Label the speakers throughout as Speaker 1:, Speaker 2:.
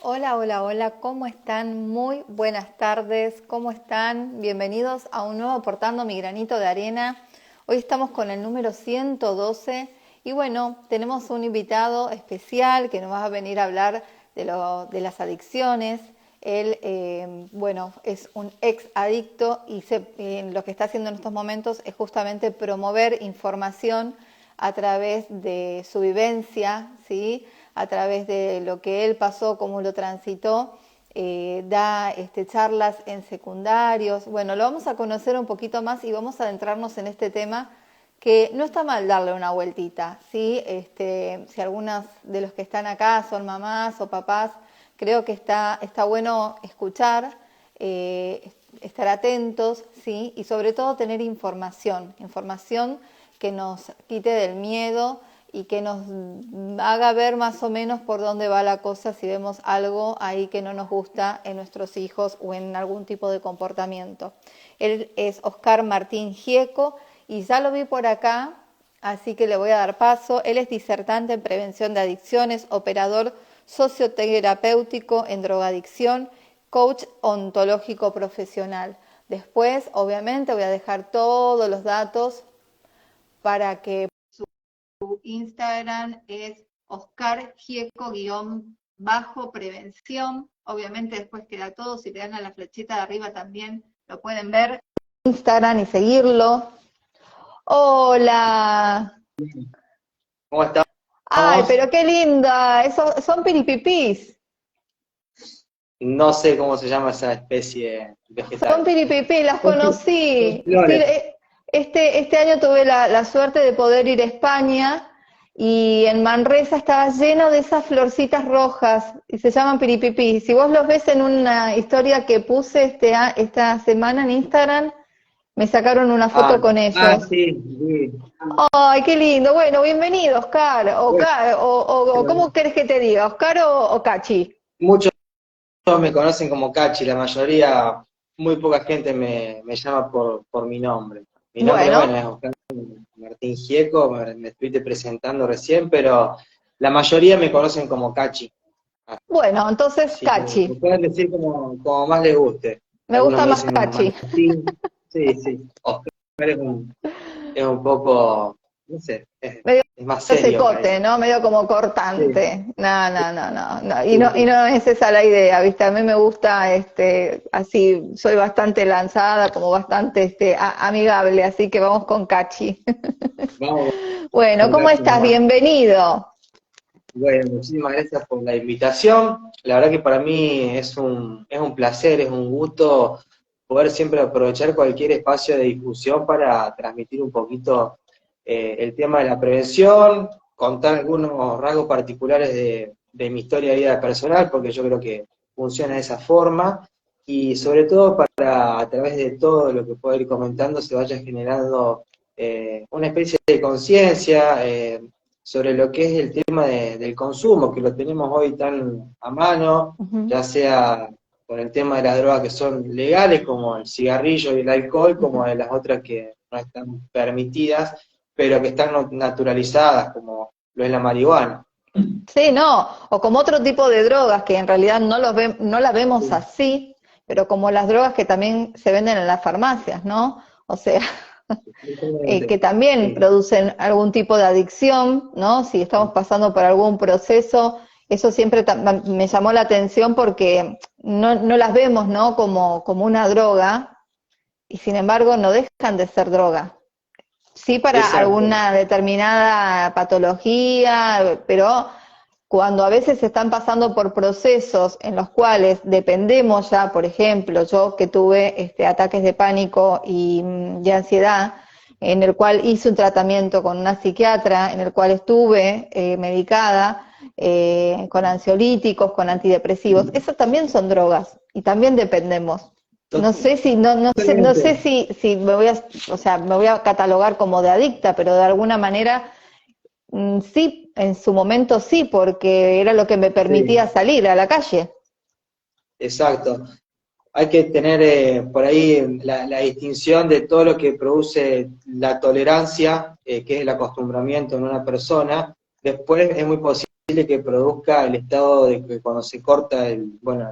Speaker 1: Hola, hola, hola, ¿cómo están? Muy buenas tardes, ¿cómo están? Bienvenidos a un nuevo Aportando mi granito de arena. Hoy estamos con el número 112 y bueno, tenemos un invitado especial que nos va a venir a hablar de las adicciones. Él, bueno, es un ex adicto y lo que está haciendo en estos momentos es justamente promover información a través de su vivencia, ¿sí? A través de lo que él pasó, cómo lo transitó, da charlas en secundarios. Bueno, lo vamos a conocer un poquito más y vamos a adentrarnos en este tema que no está mal darle una vueltita, ¿sí? Si algunos de los que están acá son mamás o papás, creo que está bueno escuchar, estar atentos, ¿sí? Y sobre todo tener información que nos quite del miedo y que nos haga ver más o menos por dónde va la cosa si vemos algo ahí que no nos gusta en nuestros hijos o en algún tipo de comportamiento. Él es Oscar Martín Gieco y ya lo vi por acá, así que le voy a dar paso. Él es disertante en prevención de adicciones, operador socioterapéutico en drogadicción, coach ontológico profesional. Después, obviamente, voy a dejar todos los datos para que su Instagram es Oscar Gieco-prevención. Obviamente después queda todo, si le dan a la flechita de arriba también lo pueden ver en Instagram y seguirlo. Hola.
Speaker 2: ¿Cómo
Speaker 1: Ay,
Speaker 2: estamos?
Speaker 1: pero qué linda. Son piripipís.
Speaker 2: No sé cómo se llama esa especie
Speaker 1: Son
Speaker 2: vegetal.
Speaker 1: piripipí, las
Speaker 2: Son
Speaker 1: conocí. Sí,
Speaker 2: flores.
Speaker 1: este año tuve la suerte de poder ir a España y en Manresa estaba lleno de esas florcitas rojas y se llaman piripipí. Si vos los ves en una historia que puse esta semana en Instagram, me sacaron una
Speaker 2: Ah,
Speaker 1: foto con ellos.
Speaker 2: sí, sí.
Speaker 1: Ay, qué lindo. Bueno, bienvenido, Oscar.
Speaker 2: Bueno,
Speaker 1: O ¿cómo querés que te diga? ¿Oscar o Cachi?
Speaker 2: muchos me conocen como Cachi, la mayoría, muy poca gente me llama por mi nombre. Mi nombre, bueno,
Speaker 1: Bueno,
Speaker 2: es Oscar Martín Gieco, me estuviste presentando recién, pero la mayoría me conocen como Cachi.
Speaker 1: bueno, entonces
Speaker 2: Así que me
Speaker 1: Cachi.
Speaker 2: pueden decir como más les guste.
Speaker 1: Me
Speaker 2: Algunos
Speaker 1: gusta
Speaker 2: me
Speaker 1: más
Speaker 2: dicen
Speaker 1: Cachi.
Speaker 2: Martín. Sí, sí. Oscar es un poco, no sé,
Speaker 1: Medio
Speaker 2: es más serio,
Speaker 1: secote,
Speaker 2: parece.
Speaker 1: ¿no? Medio como
Speaker 2: Sí,
Speaker 1: cortante. No, no, no, no, no. Y
Speaker 2: sí,
Speaker 1: no, y
Speaker 2: sí.
Speaker 1: no es esa la idea, ¿viste? A mí me gusta, así, soy bastante lanzada, como bastante, amigable, así que vamos con Cachi.
Speaker 2: Vamos
Speaker 1: Bueno,
Speaker 2: con
Speaker 1: ¿cómo
Speaker 2: Cachi
Speaker 1: estás?
Speaker 2: nomás.
Speaker 1: Bienvenido.
Speaker 2: Bueno, muchísimas gracias por la invitación. La verdad que para mí es un placer, es un gusto poder siempre aprovechar cualquier espacio de difusión para transmitir un poquito el tema de la prevención, contar algunos rasgos particulares de mi historia de vida personal, porque yo creo que funciona de esa forma, y sobre todo para a través de todo lo que puedo ir comentando se vaya generando una especie de conciencia sobre lo que es el tema del consumo, que lo tenemos hoy tan a mano,
Speaker 1: Ujú,
Speaker 2: ya sea con el tema de las drogas que son legales, como el cigarrillo y el alcohol, como
Speaker 1: ujú.
Speaker 2: de las otras que no están permitidas, pero que están naturalizadas, como lo es la marihuana.
Speaker 1: Sí, no, o como otro tipo de drogas que en realidad no las vemos
Speaker 2: Sí,
Speaker 1: así, pero como las drogas que también se venden en las farmacias, ¿no? O sea, que
Speaker 2: exactamente.
Speaker 1: también
Speaker 2: Sí,
Speaker 1: producen algún tipo de adicción, ¿no? Si estamos pasando por algún proceso, eso siempre me llamó la atención porque no las vemos, ¿no? Como una droga, y sin embargo no dejan de ser droga. Sí para
Speaker 2: exacto.
Speaker 1: alguna determinada patología, pero cuando a veces se están pasando por procesos en los cuales dependemos ya, por ejemplo, yo que tuve ataques de pánico y de ansiedad, en el cual hice un tratamiento con una psiquiatra, en el cual estuve medicada con ansiolíticos, con antidepresivos, esas también son drogas y también dependemos. No sé si, no
Speaker 2: Totalmente.
Speaker 1: sé si o sea, me voy a catalogar como de adicta, pero de alguna manera sí, en su momento sí, porque era lo que me permitía
Speaker 2: Sí,
Speaker 1: salir a la calle.
Speaker 2: exacto. Hay que tener por ahí la distinción de todo lo que produce la tolerancia, que es el acostumbramiento en una persona. Después es muy posible posible que produzca el estado de que cuando se corta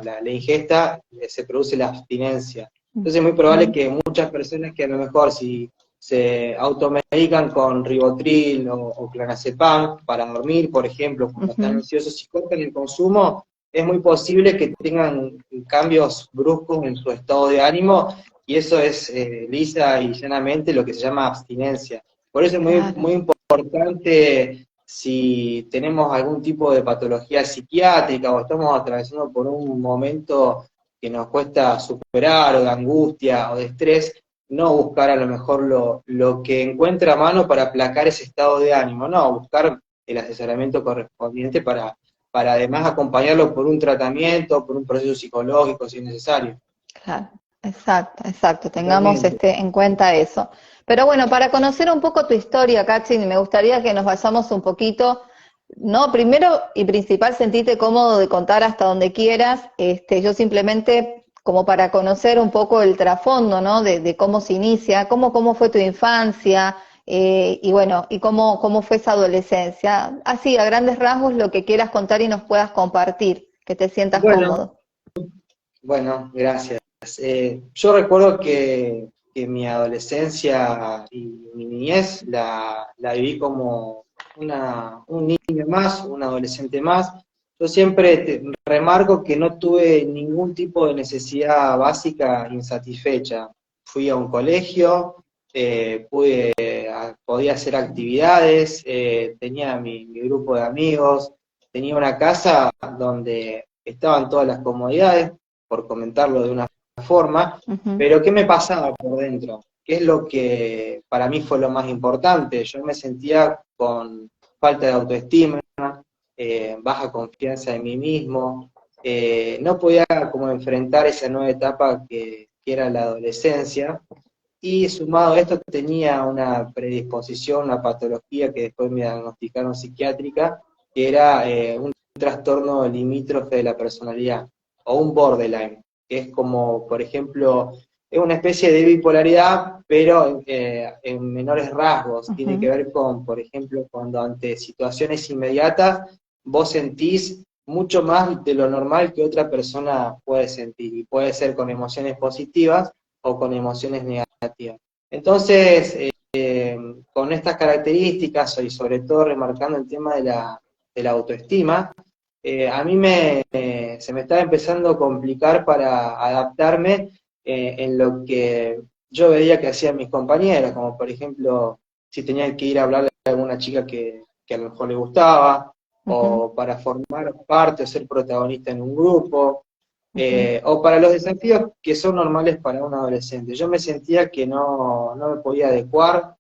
Speaker 2: la ingesta, se produce la abstinencia. Entonces es muy probable que muchas personas que a lo mejor si se automedican con ribotril o clonazepam para dormir, por ejemplo, cuando están ansiosos, si cortan el consumo, es muy posible que tengan cambios bruscos en su estado de ánimo, y eso es lisa y llanamente lo que se llama abstinencia. Por eso es muy importante, si tenemos algún tipo de patología psiquiátrica o estamos atravesando por un momento que nos cuesta superar, o de angustia o de estrés, no buscar a lo mejor lo que encuentra a mano para aplacar ese estado de ánimo, no, buscar el asesoramiento correspondiente para además acompañarlo por un tratamiento, por un proceso psicológico si es necesario.
Speaker 1: Claro, exacto, tengamos
Speaker 2: Totalmente.
Speaker 1: en cuenta eso. Pero bueno, para conocer un poco tu historia, Katrin, me gustaría que nos vayamos un poquito, no, primero y principal, sentirte cómodo de contar hasta donde quieras, yo simplemente como para conocer un poco el trasfondo, ¿no? De cómo se inicia, cómo fue tu infancia, y bueno, y cómo fue esa adolescencia. Así, a grandes rasgos, lo que quieras contar y nos puedas compartir, que te sientas
Speaker 2: Bueno,
Speaker 1: cómodo.
Speaker 2: bueno, gracias. Yo recuerdo que mi adolescencia y mi niñez la viví como un niño más, un adolescente más. Yo siempre remarco que no tuve ningún tipo de necesidad básica insatisfecha. Fui a un colegio, podía hacer actividades, tenía mi grupo de amigos, tenía una casa donde estaban todas las comodidades, por comentarlo de una forma,
Speaker 1: Ujú.
Speaker 2: pero ¿qué me pasaba por dentro? ¿Qué es lo que para mí fue lo más importante? Yo me sentía con falta de autoestima, baja confianza en mí mismo, no podía como enfrentar esa nueva etapa que era la adolescencia, y sumado a esto tenía una predisposición, una patología que después me diagnosticaron psiquiátrica, que era un trastorno limítrofe de la personalidad, o un borderline, que es como, por ejemplo, es una especie de bipolaridad, pero en menores rasgos. Tiene que
Speaker 1: Ujú.
Speaker 2: ver con, por ejemplo, cuando ante situaciones inmediatas vos sentís mucho más de lo normal que otra persona puede sentir, y puede ser con emociones positivas o con emociones negativas. Entonces, con estas características, y sobre todo remarcando el tema de la autoestima, a mí se me estaba empezando a complicar para adaptarme en lo que yo veía que hacían mis compañeros, como por ejemplo, si tenían que ir a hablarle a alguna chica que a lo mejor le gustaba,
Speaker 1: Ujú.
Speaker 2: o para formar parte o ser protagonista en un grupo,
Speaker 1: Ujú.
Speaker 2: o para los desafíos que son normales para un adolescente. Yo me sentía que no me podía adecuar,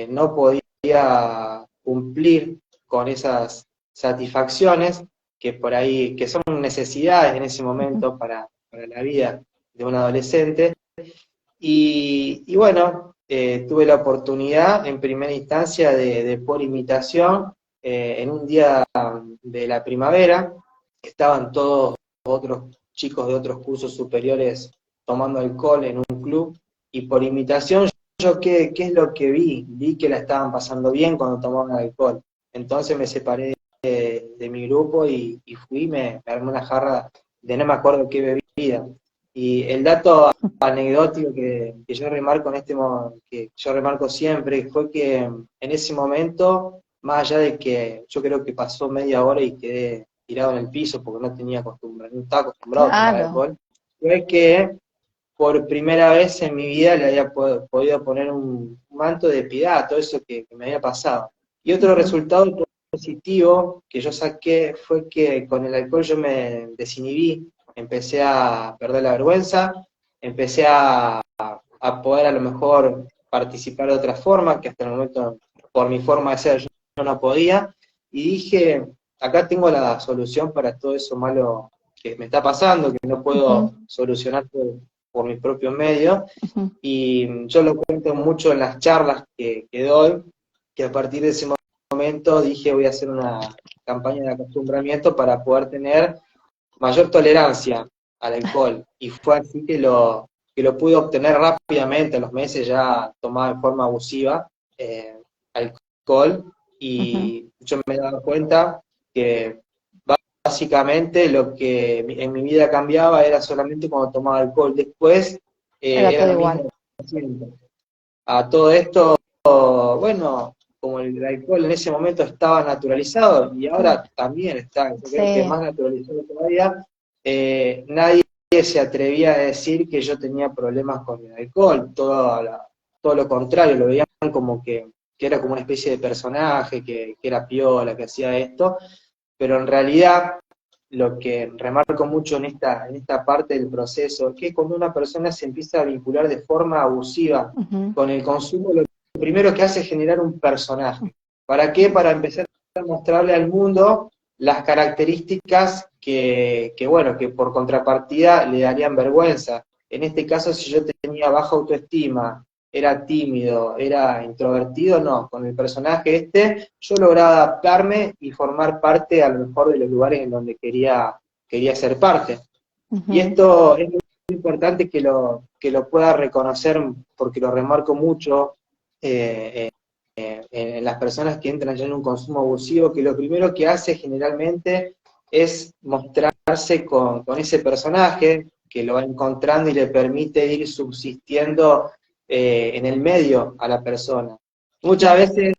Speaker 2: no podía cumplir con esas satisfacciones que por ahí, que son necesidades en ese
Speaker 1: Ujú.
Speaker 2: momento para la vida de un adolescente. Y bueno, tuve la oportunidad en primera instancia por imitación, en un día de la primavera, estaban todos otros chicos de otros cursos superiores tomando alcohol en un club, y por imitación yo qué es lo que vi que la estaban pasando bien cuando tomaban alcohol. Entonces me separé de mi grupo y fui, me armé una jarra de no me acuerdo qué bebida. Y el dato anecdótico que yo remarco que yo remarco siempre, fue que en ese momento, más allá de que yo creo que pasó media hora y quedé tirado en el piso porque no estaba acostumbrado a tomar
Speaker 1: Claro.
Speaker 2: alcohol, fue que por primera vez en mi vida le había podido poner un manto de piedad a todo eso que me había pasado. Y otro
Speaker 1: Ujú.
Speaker 2: resultado positivo que yo saqué fue que con el alcohol yo me desinhibí, empecé a perder la vergüenza, empecé a poder a lo mejor participar de otra forma, que hasta el momento por mi forma de ser yo no podía, y dije, acá tengo la solución para todo eso malo que me está pasando, que no
Speaker 1: Ujú.
Speaker 2: puedo solucionar por mis propios medios,
Speaker 1: Ujú.
Speaker 2: y yo lo cuento mucho en las charlas que doy, que a partir de ese momento dije voy a hacer una campaña de acostumbramiento para poder tener mayor tolerancia al alcohol, y fue así que lo pude obtener rápidamente. A los meses ya tomaba en forma abusiva alcohol,
Speaker 1: Ujú.
Speaker 2: y yo me he dado cuenta que básicamente lo que en mi vida cambiaba era solamente cuando tomaba alcohol. Después
Speaker 1: Era
Speaker 2: era
Speaker 1: todo
Speaker 2: lo
Speaker 1: igual.
Speaker 2: mismo siempre. A todo esto, bueno, como el alcohol en ese momento estaba naturalizado y ahora también está, yo creo que
Speaker 1: Sí.
Speaker 2: más naturalizado todavía, nadie se atrevía a decir que yo tenía problemas con el alcohol, todo lo contrario, lo veían como que era como una especie de personaje, que era piola, que hacía esto, pero en realidad lo que remarco mucho en esta parte del proceso es que cuando una persona se empieza a vincular de forma abusiva
Speaker 1: Ujú.
Speaker 2: con el consumo, lo primero que hace es generar un personaje. ¿Para qué? Para empezar a mostrarle al mundo las características bueno, que por contrapartida le darían vergüenza. En este caso, si yo tenía baja autoestima, era tímido, era introvertido, no, con el personaje yo lograba adaptarme y formar parte a lo mejor de los lugares en donde quería ser parte. Y
Speaker 1: Ujú.
Speaker 2: esto es muy importante que lo pueda reconocer, porque lo remarco mucho en las personas que entran ya en un consumo abusivo, que lo primero que hace generalmente es mostrarse con ese personaje, que lo va encontrando y le permite ir subsistiendo en el medio a la persona. Muchas
Speaker 1: Claro.
Speaker 2: veces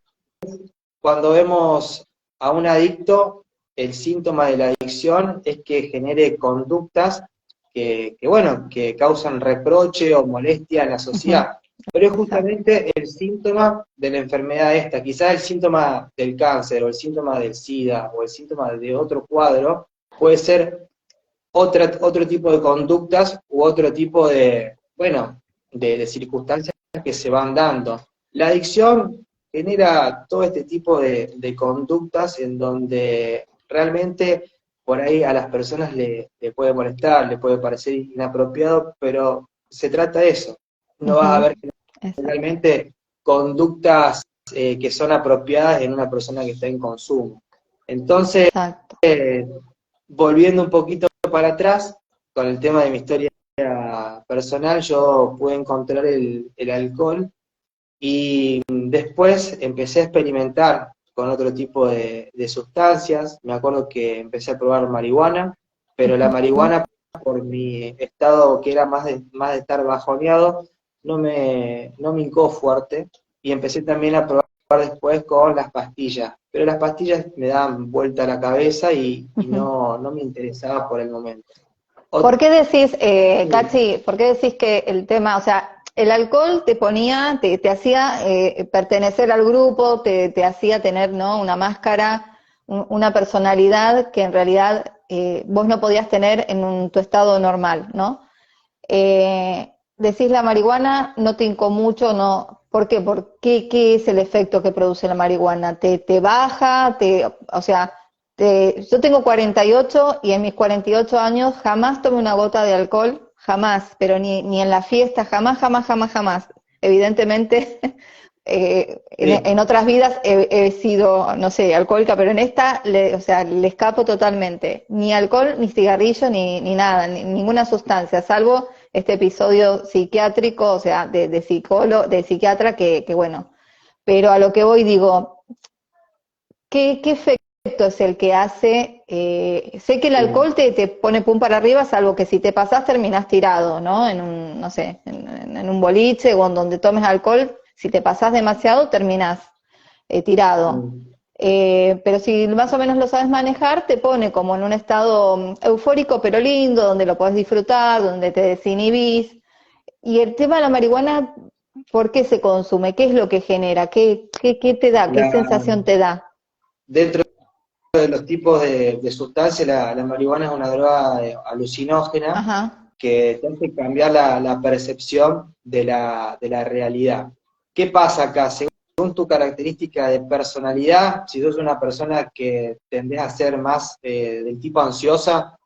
Speaker 2: cuando vemos a un adicto, el síntoma de la adicción es que genere conductas bueno, que causan reproche o molestia en la
Speaker 1: Ujú.
Speaker 2: sociedad. Pero es
Speaker 1: Exacto.
Speaker 2: justamente el síntoma de la enfermedad esta, quizás el síntoma del cáncer o el síntoma del SIDA o el síntoma de otro cuadro, puede ser otro tipo de conductas u otro tipo bueno, de circunstancias que se van dando. La adicción genera todo este tipo de conductas en donde realmente por ahí a las personas le puede molestar, le puede parecer inapropiado, pero se trata de eso. No va a
Speaker 1: Ujú.
Speaker 2: haber
Speaker 1: Exacto.
Speaker 2: realmente conductas que son apropiadas en una persona que está en consumo. Entonces,
Speaker 1: Exacto.
Speaker 2: volviendo un poquito para atrás, con el tema de mi historia personal, yo pude encontrar el alcohol y después empecé a experimentar con otro tipo de sustancias. Me acuerdo que empecé a probar marihuana, pero la
Speaker 1: Ujú.
Speaker 2: marihuana, por mi estado que era más de estar bajoneado, no me hincó fuerte. Y empecé también a probar después con las pastillas. Pero las pastillas me daban vuelta a la cabeza y
Speaker 1: Ujú.
Speaker 2: no me interesaba por el momento.
Speaker 1: ¿Por qué decís,
Speaker 2: Sí,
Speaker 1: Cachi, por qué decís que el tema, o sea, el alcohol te ponía, te hacía pertenecer al grupo, te hacía tener, ¿no?, una máscara, una personalidad que en realidad vos no podías tener en tu estado normal, ¿no? Decís la marihuana no te hincó mucho, ¿no? ¿Por qué? ¿Qué es el efecto que produce la marihuana? ¿Te baja? O sea, yo tengo 48 y en mis 48 años jamás tomé una gota de alcohol, jamás, pero ni en la fiesta, jamás, jamás, jamás, jamás. Evidentemente,
Speaker 2: sí,
Speaker 1: en otras vidas he sido, no sé, alcohólica, pero en esta, o sea, le escapo totalmente. Ni alcohol, ni cigarrillo, ni nada, ninguna sustancia, salvo este episodio psiquiátrico, o sea, de psicólogo, de psiquiatra, que bueno. Pero a lo que voy digo, ¿qué efecto es el que hace? Sé que el
Speaker 2: sí.
Speaker 1: alcohol te pone pum para arriba, salvo que si te pasás terminás tirado, ¿no? No sé, en un boliche o en donde tomes alcohol, si te pasás demasiado terminás tirado.
Speaker 2: Mm.
Speaker 1: Pero si más o menos lo sabes manejar, te pone como en un estado eufórico pero lindo, donde lo podés disfrutar, donde te desinhibís. Y el tema de la marihuana, ¿por qué se consume? ¿Qué es lo que genera? ¿Qué te da? ¿Qué
Speaker 2: La,
Speaker 1: sensación te da?
Speaker 2: dentro de los tipos de sustancias, la marihuana es una droga alucinógena
Speaker 1: Ajá.
Speaker 2: que te hace cambiar la percepción de la realidad. ¿Qué pasa acá? Según tu característica de personalidad, si sos una persona que tendés a ser más del tipo ansiosa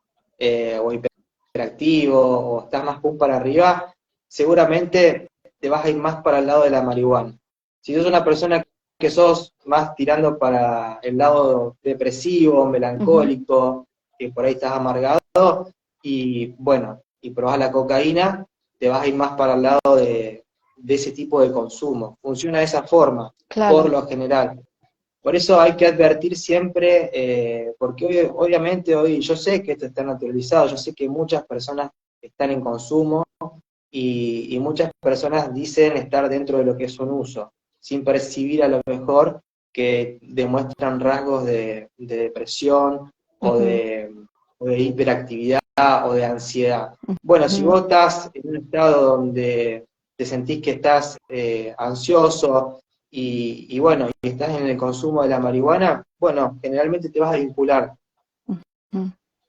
Speaker 2: o hiperactivo o estás más pum para arriba, seguramente te vas a ir más para el lado de la marihuana. Si sos una persona que sos más tirando para el lado depresivo,
Speaker 1: Ujú.
Speaker 2: melancólico, que por ahí estás amargado, y bueno, y probás la cocaína, te vas a ir más para el lado de ese tipo de consumo. Funciona de esa forma, por
Speaker 1: Claro.
Speaker 2: lo general. Por eso hay que advertir siempre, porque obviamente hoy yo sé que esto está naturalizado, yo sé que muchas personas están en consumo y muchas personas dicen estar dentro de lo que es un uso, sin percibir a lo mejor que demuestran rasgos de depresión o o de hiperactividad o de ansiedad. Bueno, si vos estás en un estado donde te sentís que estás ansioso bueno, y estás en el consumo de la marihuana, bueno, generalmente te vas a vincular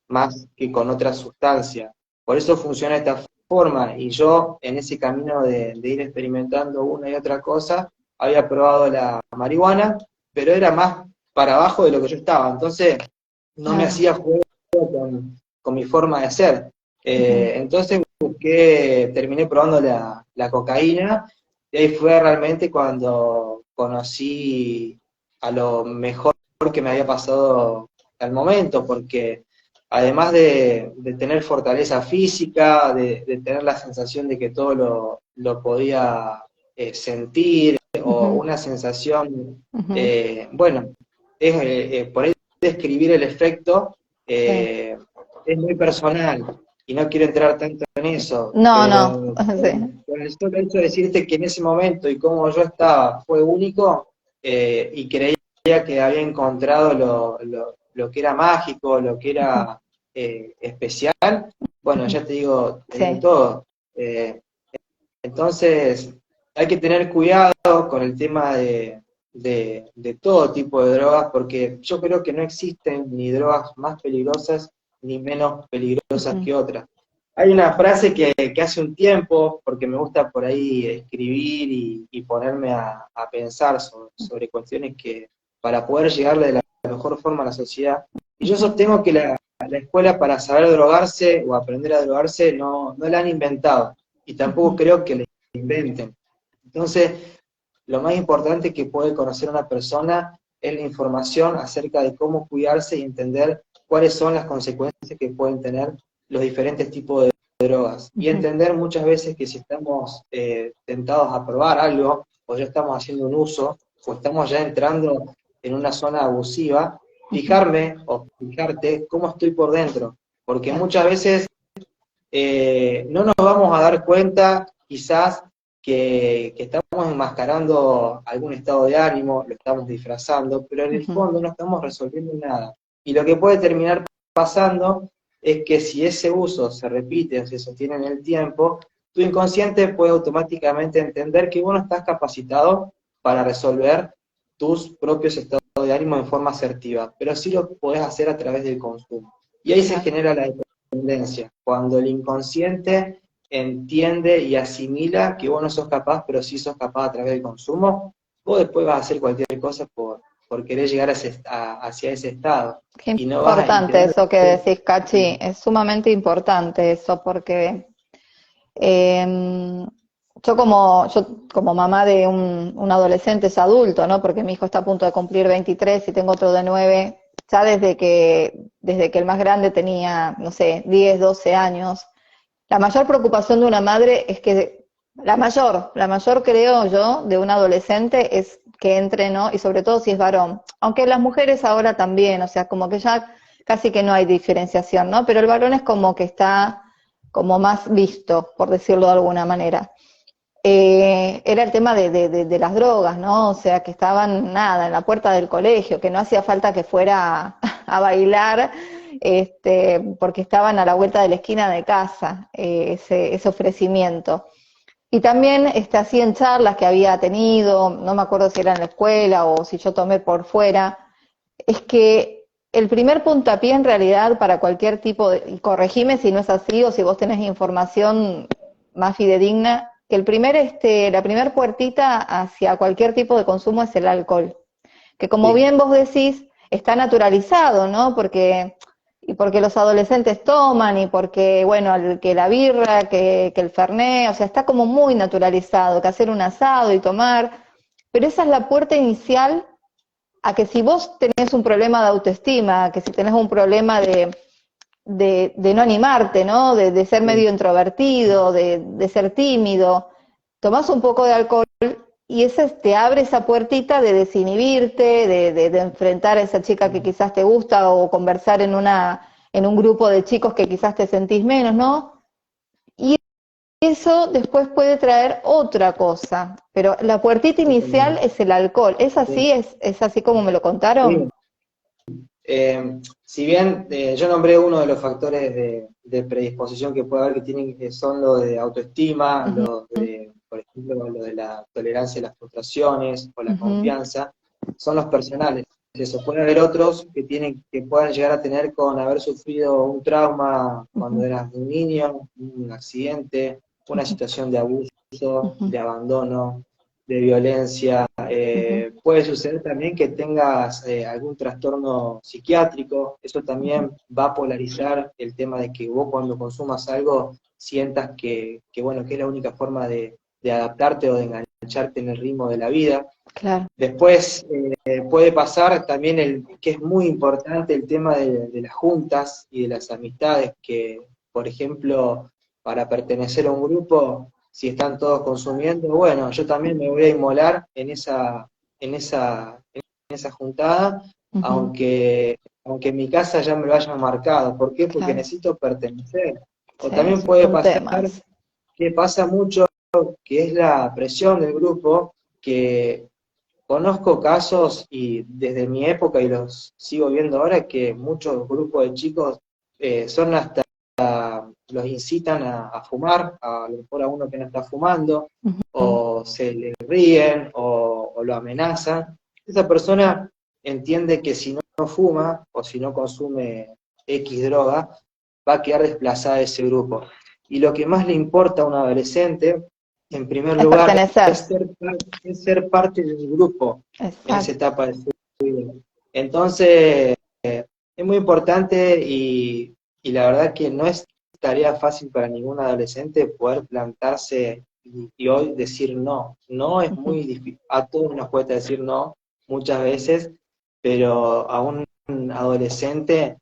Speaker 2: más que con otra sustancia. Por eso funciona de esta forma, y yo en ese camino de ir experimentando una y otra cosa, había probado la marihuana, pero era más para abajo de lo que yo estaba, entonces no me hacía juego con mi forma de ser. Entonces terminé probando la cocaína, y ahí fue realmente cuando conocí a lo mejor que me había pasado al momento, porque además de tener fortaleza física, de tener la sensación de que todo lo podía sentir, o una sensación, bueno, por ahí describir el efecto es muy personal, y no quiero entrar tanto en eso,
Speaker 1: No, no,
Speaker 2: pero
Speaker 1: sí.
Speaker 2: con el solo hecho de decirte que en ese momento y cómo yo estaba fue único, y creía que había encontrado lo que era mágico, lo que era especial, bueno, ya te digo, tenía
Speaker 1: Sí.
Speaker 2: todo. Entonces, hay que tener cuidado con el tema de todo tipo de drogas, porque yo creo que no existen ni drogas más peligrosas ni menos peligrosas que otras. Hay una frase que hace un tiempo, porque me gusta por ahí escribir y ponerme a pensar sobre cuestiones que para poder llegarle de la mejor forma a la sociedad, y yo sostengo que la escuela para saber drogarse o aprender a drogarse no la han inventado, y tampoco creo que la inventen. Entonces, lo más importante que puede conocer una persona es la información acerca de cómo cuidarse y entender cuáles son las consecuencias que pueden tener los diferentes tipos de drogas. Y entender muchas veces que si estamos tentados a probar algo, o ya estamos haciendo un uso, o estamos ya entrando en una zona abusiva, fijarme o fijarte cómo estoy por dentro. Porque muchas veces no nos vamos a dar cuenta, quizás, que estamos enmascarando algún estado de ánimo, lo estamos disfrazando, pero en el fondo no estamos resolviendo nada. Y lo que puede terminar pasando es que si ese uso se repite o se sostiene en el tiempo, tu inconsciente puede automáticamente entender que vos no estás capacitado para resolver tus propios estados de ánimo en forma asertiva, pero sí lo podés hacer a través del consumo. Y ahí se genera la dependencia, cuando el inconsciente entiende y asimila que vos no sos capaz, pero sí sos capaz a través del consumo, vos después vas a hacer cualquier cosa por querer llegar hacia ese estado.
Speaker 1: Qué
Speaker 2: Y no vas a
Speaker 1: importante
Speaker 2: tener...
Speaker 1: eso que decís, Cachi, es sumamente importante eso, porque yo como mamá de un adolescente es adulto, ¿no? Porque mi hijo está a punto de cumplir 23 y tengo otro de 9, ya desde que el más grande tenía, no sé, 10, 12 años. La mayor preocupación de una madre es que, la mayor creo yo, de un adolescente es que entre, ¿no? Y sobre todo si es varón. Aunque las mujeres ahora también, o sea, como que ya casi que no hay diferenciación, ¿no? Pero el varón es como que está como más visto, por decirlo de alguna manera. Era el tema de las drogas, ¿no? O sea, que estaban, nada, en la puerta del colegio, que no hacía falta que fuera a bailar, porque estaban a la vuelta de la esquina de casa, ese ofrecimiento. Y también así en charlas que había tenido, no me acuerdo si era en la escuela o si yo tomé por fuera, es que el primer puntapié en realidad para cualquier tipo de, y corregime si no es así o si vos tenés información más fidedigna, que la primer puertita hacia cualquier tipo de consumo es el alcohol, que como
Speaker 2: Sí,
Speaker 1: bien vos decís, está naturalizado, ¿no? Porque los adolescentes toman y porque, bueno, que la birra, que el fernet, o sea, está como muy naturalizado, que hacer un asado y tomar, pero esa es la puerta inicial a que si vos tenés un problema de autoestima, que si tenés un problema de no animarte, ¿no? De ser
Speaker 2: sí,
Speaker 1: medio introvertido, de ser tímido, tomás un poco de alcohol y ese te abre esa puertita de desinhibirte, de enfrentar a esa chica que quizás te gusta o conversar en un grupo de chicos que quizás te sentís menos, ¿no? Y eso después puede traer otra cosa, pero la puertita inicial es el alcohol. ¿Es así? ¿Es así como me lo contaron?
Speaker 2: Sí. Si bien yo nombré uno de los factores de predisposición que puede haber que tienen, que son lo de autoestima,
Speaker 1: Ujú,
Speaker 2: lo de, por ejemplo, lo de la tolerancia a las frustraciones o la
Speaker 1: ujú,
Speaker 2: confianza, son los personales. Eso puede haber otros que puedan llegar a tener con haber sufrido un trauma cuando
Speaker 1: ujú,
Speaker 2: eras un niño, un accidente, una
Speaker 1: ujú,
Speaker 2: situación de abuso,
Speaker 1: ujú,
Speaker 2: de abandono, de violencia.
Speaker 1: ujú,
Speaker 2: Puede suceder también que tengas algún trastorno psiquiátrico. Eso
Speaker 1: ujú.
Speaker 2: también va a polarizar el tema de que vos cuando consumas algo sientas bueno, que es la única forma de adaptarte o de engancharte en el ritmo de la vida.
Speaker 1: Claro.
Speaker 2: Después puede pasar también que es muy importante el tema de las juntas y de las amistades, que, por ejemplo, para pertenecer a un grupo, si están todos consumiendo, bueno, yo también me voy a inmolar en esa juntada,
Speaker 1: Ujú,
Speaker 2: aunque en mi casa ya me lo hayan marcado. ¿Por qué? Porque
Speaker 1: claro.
Speaker 2: necesito pertenecer. O
Speaker 1: Sí,
Speaker 2: también
Speaker 1: es
Speaker 2: puede
Speaker 1: un
Speaker 2: pasar
Speaker 1: tema ese.
Speaker 2: que pasa mucho, que es la presión del grupo, que conozco casos y desde mi época y los sigo viendo ahora que muchos grupos de chicos son hasta, los incitan a fumar, a lo mejor a uno que no está fumando,
Speaker 1: Ujú,
Speaker 2: o se le ríen o lo amenazan. Esa persona entiende que si no fuma o si no consume X droga, va a quedar desplazada de ese grupo. Y lo que más le importa a un adolescente, en primer
Speaker 1: es
Speaker 2: lugar,
Speaker 1: pertenecer.
Speaker 2: es ser parte de un grupo en esa
Speaker 1: Exacto.
Speaker 2: etapa de su vida. Entonces, es muy importante y la verdad que no es tarea fácil para ningún adolescente poder plantarse y hoy decir no. No es
Speaker 1: Ujú,
Speaker 2: muy difícil. A todos nos cuesta decir no muchas veces, pero a un adolescente,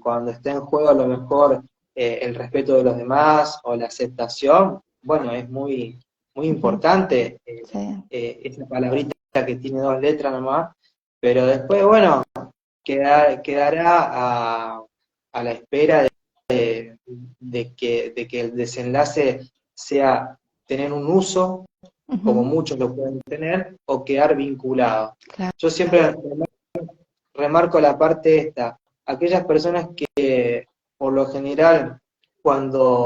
Speaker 2: cuando está en juego a lo mejor el respeto de los demás o la aceptación, bueno, es muy, muy
Speaker 1: ujú,
Speaker 2: importante
Speaker 1: sí.
Speaker 2: esa palabrita que tiene dos letras nomás, pero después, bueno, quedará a la espera de que el desenlace sea tener un uso, como
Speaker 1: Ujú,
Speaker 2: muchos lo pueden tener, o quedar vinculado.
Speaker 1: claro.
Speaker 2: Yo siempre remarco la parte esta, aquellas personas que por lo general cuando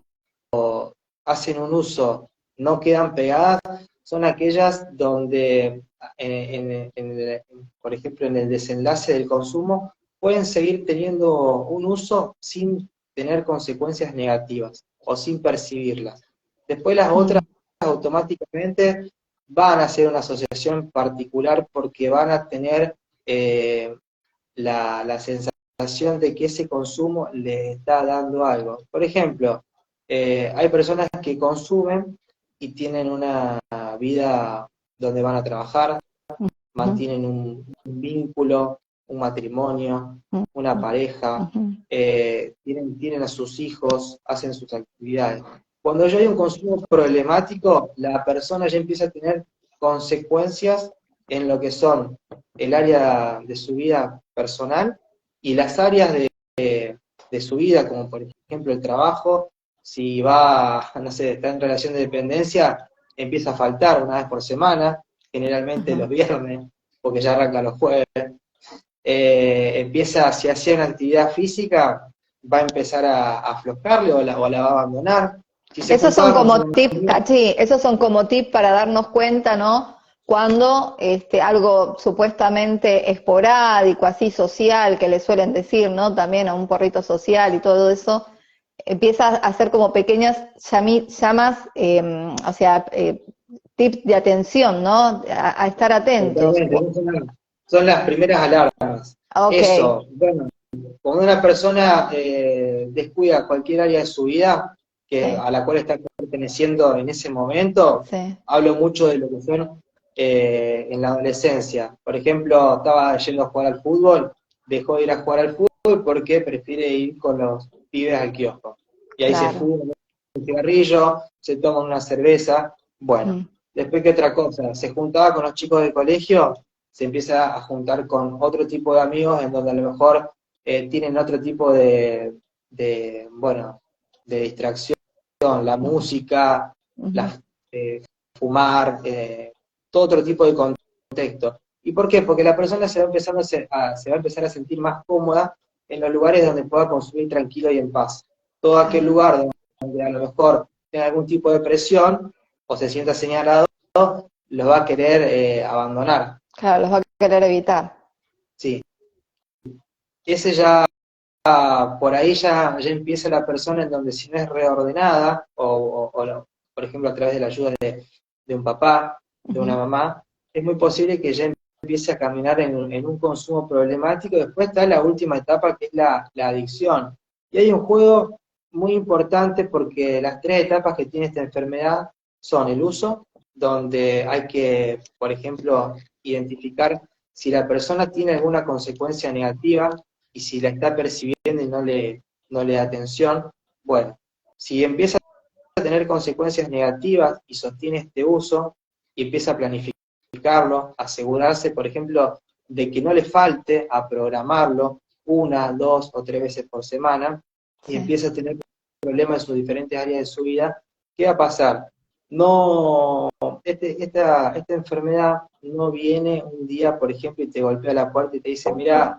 Speaker 2: hacen un uso no quedan pegadas, son aquellas donde, por ejemplo, en el desenlace del consumo, pueden seguir teniendo un uso sin tener consecuencias negativas o sin percibirlas. Después las otras
Speaker 1: Mm,
Speaker 2: automáticamente van a ser una asociación particular porque van a tener la sensación de que ese consumo les está dando algo. Por ejemplo, hay personas que consumen y tienen una vida donde van a trabajar,
Speaker 1: ujú,
Speaker 2: mantienen un vínculo, un matrimonio, una
Speaker 1: ujú,
Speaker 2: pareja,
Speaker 1: ujú,
Speaker 2: tienen a sus hijos, hacen sus actividades. Cuando ya hay un consumo problemático, la persona ya empieza a tener consecuencias en lo que son el área de su vida personal y las áreas de su vida, como por ejemplo el trabajo. Si va, no sé, está en relación de dependencia, empieza a faltar una vez por semana, generalmente
Speaker 1: ujú.
Speaker 2: los viernes, porque ya arranca los jueves. Empieza, si hacía una actividad física, va a empezar a aflojarle o la va a abandonar. Si se
Speaker 1: Esos son
Speaker 2: juntaba con sus
Speaker 1: como tips,
Speaker 2: amigos,
Speaker 1: Cachi, esos son como tips para darnos cuenta, ¿no? Cuando algo supuestamente esporádico, así social, que le suelen decir, ¿no? También a un porrito social y todo eso, empieza a hacer como pequeñas llamas, o sea, tips de atención, ¿no? A estar atentos.
Speaker 2: totalmente, esas son las primeras alarmas.
Speaker 1: Ok,
Speaker 2: Eso, bueno, cuando una persona descuida cualquier área de su vida
Speaker 1: sí,
Speaker 2: a la cual está perteneciendo en ese momento,
Speaker 1: sí,
Speaker 2: hablo mucho de lo que son en la adolescencia. Por ejemplo, estaba yendo a jugar al fútbol, dejó de ir a jugar al fútbol porque prefiere ir con los pibes al kiosco. Y ahí se
Speaker 1: claro.
Speaker 2: fuma un cigarrillo, se toma una cerveza. Bueno,
Speaker 1: Mm.
Speaker 2: Después, ¿qué otra cosa? Se juntaba con los chicos del colegio, se empieza a juntar con otro tipo de amigos en donde a lo mejor tienen otro tipo bueno, de distracción, la música,
Speaker 1: Ujú.
Speaker 2: la, fumar, todo otro tipo de contexto. ¿Y por qué? Porque la persona se va a empezar a sentir más cómoda en los lugares donde pueda consumir tranquilo y en paz. Todo aquel
Speaker 1: Claro,
Speaker 2: lugar donde a lo mejor tenga algún tipo de presión o se sienta señalado, lo va a querer abandonar.
Speaker 1: claro, los va a querer evitar.
Speaker 2: Sí, ese ya, por ahí ya empieza la persona en donde si no es reordenada, por ejemplo a través de la ayuda de un papá, de una
Speaker 1: Ujú.
Speaker 2: mamá, es muy posible que ya empiece a caminar en un consumo problemático. Después está la última etapa, que es la adicción. Y hay un juego muy importante porque las tres etapas que tiene esta enfermedad son el uso, donde hay que, por ejemplo, identificar si la persona tiene alguna consecuencia negativa y si la está percibiendo y no le da atención. Bueno, si empieza a tener consecuencias negativas y sostiene este uso y empieza a planificarlo, asegurarse, por ejemplo, de que no le falte a programarlo una, dos o tres veces por semana, y
Speaker 1: Sí.
Speaker 2: empieza a tener problemas en sus diferentes áreas de su vida, ¿qué va a pasar? No, esta enfermedad no viene un día, por ejemplo, y te golpea la puerta y te dice, mira,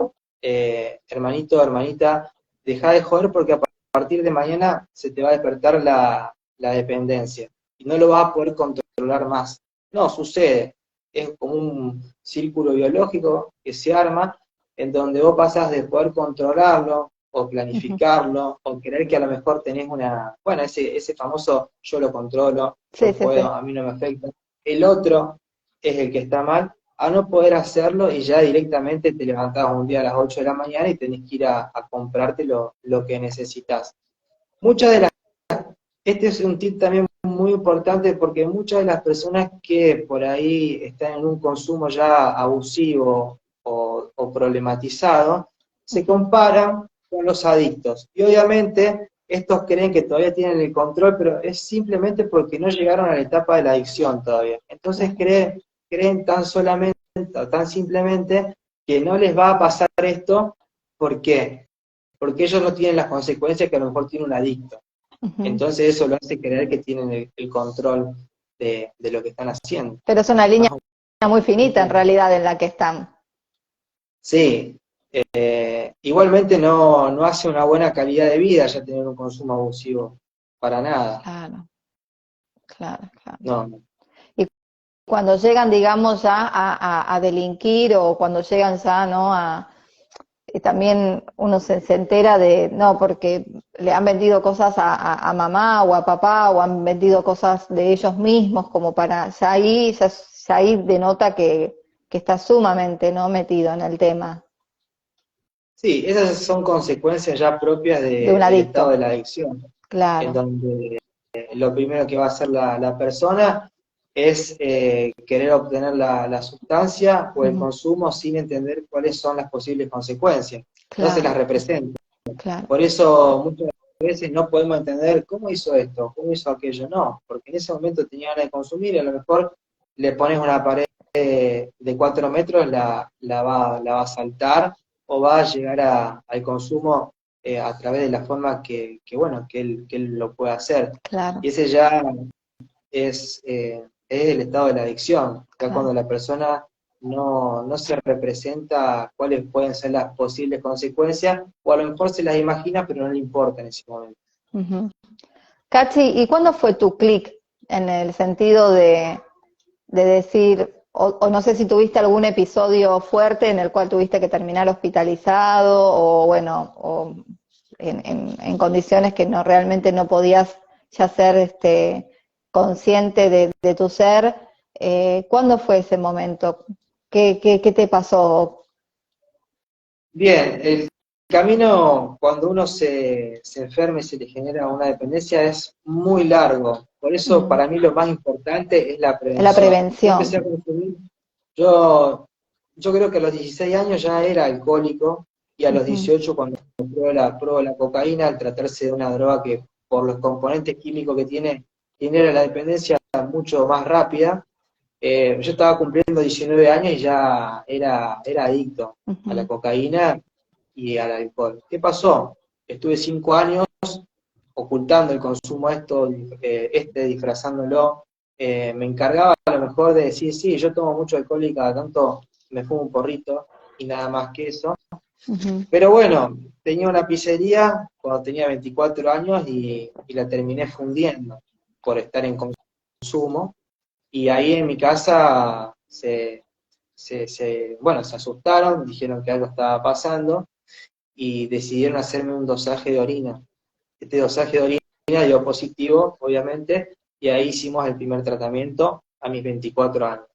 Speaker 2: hermanito, hermanita, deja de joder porque a partir de mañana se te va a despertar la dependencia y no lo vas a poder controlar más. No, sucede. Es como un círculo biológico que se arma en donde vos pasas de poder controlarlo o
Speaker 1: Ujú.
Speaker 2: planificarlo o creer que a lo mejor tenés bueno, ese famoso yo lo controlo,
Speaker 1: Sí,
Speaker 2: yo
Speaker 1: sí,
Speaker 2: puedo,
Speaker 1: sí.
Speaker 2: a mí no me afecta. El otro es el que está mal, a no poder hacerlo y ya directamente te levantás un día a las 8 de la mañana y tenés que ir a comprarte lo que necesitas. Muchas de las Este es un tip también muy importante porque muchas de las personas que por ahí están en un consumo ya abusivo o problematizado, se
Speaker 1: Ujú.
Speaker 2: comparan con los adictos. Y obviamente estos creen que todavía tienen el control, pero es simplemente porque no llegaron a la etapa de la adicción todavía. Entonces
Speaker 1: Claro.
Speaker 2: creen tan solamente, o tan simplemente, que no les va a pasar esto. ¿Por qué? Porque ellos no tienen las consecuencias que a lo mejor tiene un adicto.
Speaker 1: Ujú.
Speaker 2: Entonces eso lo hace creer que tienen el control de lo que están haciendo.
Speaker 1: Pero es una línea
Speaker 2: Más o
Speaker 1: muy finita en
Speaker 2: menos.
Speaker 1: realidad en la que están.
Speaker 2: Sí, igualmente no hace una buena calidad de vida ya tener un consumo abusivo, para nada.
Speaker 1: Claro, claro, claro.
Speaker 2: No, no.
Speaker 1: Y cuando llegan, digamos, ya a delinquir o cuando llegan ya, ¿no? También uno se entera de, no, porque le han vendido cosas a mamá o a papá o han vendido cosas de ellos mismos como para, ya ahí denota que está sumamente, ¿no? Metido en el tema
Speaker 2: Sí, esas son consecuencias ya propias
Speaker 1: de un
Speaker 2: del estado de
Speaker 1: adicto,
Speaker 2: la adicción, en
Speaker 1: claro.
Speaker 2: donde lo primero que va a hacer la persona es querer obtener la sustancia o el
Speaker 1: Ujú.
Speaker 2: consumo sin entender cuáles son las posibles consecuencias. Entonces las
Speaker 1: Claro,
Speaker 2: representa.
Speaker 1: claro,
Speaker 2: Por eso muchas veces no podemos entender cómo hizo esto, cómo hizo aquello. No, porque en ese momento tenía ganas de consumir y a lo mejor le pones una pared de 4 metros, la va a saltar o va a llegar al consumo a través de la forma bueno, que él lo puede hacer.
Speaker 1: claro,
Speaker 2: Y ese ya es el estado de la adicción, ya
Speaker 1: claro.
Speaker 2: cuando la persona no se representa cuáles pueden ser las posibles consecuencias, o a lo mejor se las imagina, pero no le importa en ese momento.
Speaker 1: Ujú. Cachi, ¿y cuándo fue tu clic en el sentido de decir, o no sé si tuviste algún episodio fuerte en el cual tuviste que terminar hospitalizado o bueno, o en condiciones que no realmente no podías ya ser consciente de tu ser? ¿Cuándo fue ese momento? ¿Qué te pasó?
Speaker 2: Bien, el camino cuando uno se enferma y se le genera una dependencia es muy largo. Por eso
Speaker 1: Ujú.
Speaker 2: para mí lo más importante es la
Speaker 1: La
Speaker 2: prevención. Yo empecé
Speaker 1: prevención.
Speaker 2: a consumir, yo creo que a los 16 años ya era alcohólico y a los
Speaker 1: Ujú.
Speaker 2: 18 cuando pruebo la cocaína, al tratarse de una droga que por los componentes químicos que tiene, genera la dependencia mucho más rápida, Yo estaba cumpliendo 19 años y ya era adicto a la
Speaker 1: Ujú,
Speaker 2: cocaína y al alcohol. ¿Qué pasó? Estuve 5 años ocultando el consumo de esto, disfrazándolo. Me encargaba a lo mejor de decir, sí, yo tomo mucho alcohol y cada tanto me fumo un porrito y nada más que eso.
Speaker 1: ujú,
Speaker 2: Pero bueno, tenía una pizzería cuando tenía 24 años y la terminé fundiendo por estar en consumo. Y ahí en mi casa bueno, se asustaron, dijeron que algo estaba pasando y decidieron hacerme un dosaje de orina. Este dosaje de orina dio positivo, obviamente, y ahí hicimos el primer tratamiento a mis 24 años.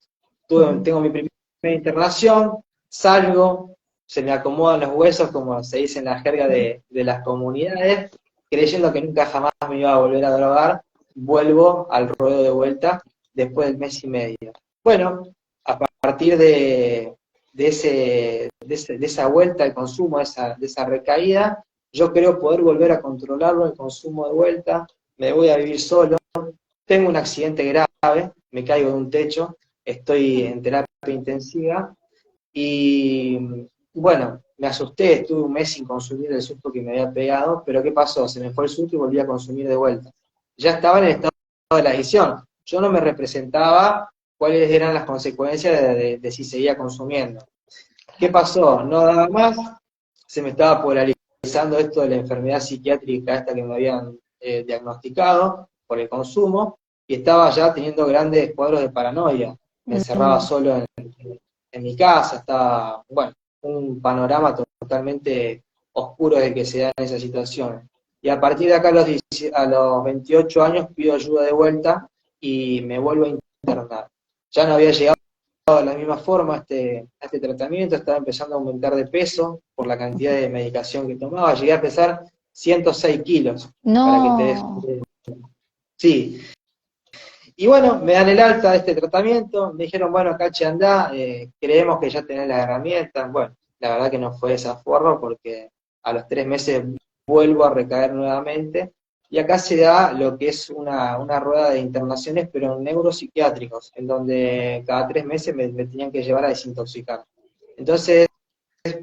Speaker 1: ujú.
Speaker 2: Tengo mi primera internación, salgo, se me acomodan los huesos, como se dice en la jerga de las comunidades, creyendo que nunca jamás me iba a volver a drogar, vuelvo al ruedo de vuelta después del mes y medio. Bueno, a partir de esa vuelta al consumo, de esa recaída, yo creo poder volver a controlarlo, el consumo de vuelta, me voy a vivir solo, tengo un accidente grave, me caigo de un techo, estoy en terapia intensiva y bueno, me asusté, estuve un mes sin consumir el susto que me había pegado, pero ¿qué pasó? Se me fue el susto y volví a consumir de vuelta. Ya estaba en el estado de la adicción, yo no me representaba cuáles eran las consecuencias de si seguía consumiendo. ¿Qué
Speaker 1: Claro.
Speaker 2: pasó? No daba más, se me estaba polarizando esto de la enfermedad psiquiátrica esta que me habían diagnosticado por el consumo, y estaba ya teniendo grandes cuadros de paranoia. Me encerraba
Speaker 1: Mm,
Speaker 2: solo en mi casa, estaba, bueno, un panorama totalmente oscuro de que se da en esa situación. Y a partir de acá a los 28 años pido ayuda de vuelta y me vuelvo a internar. Ya no había llegado de la misma forma a este tratamiento, estaba empezando a aumentar de peso por la cantidad
Speaker 1: ujú.
Speaker 2: de medicación que tomaba, llegué a pesar 106 kilos, para que te des.
Speaker 1: No,
Speaker 2: Sí, y bueno, me dan el alta de este tratamiento, me dijeron, bueno, Cachi, andá, creemos que ya tenés las herramientas. Bueno, la verdad que no fue de esa forma porque a los 3 meses vuelvo a recaer nuevamente y acá se da lo que es una rueda de internaciones, pero en neuropsiquiátricos, en donde cada 3 meses me tenían que llevar a desintoxicar. Entonces,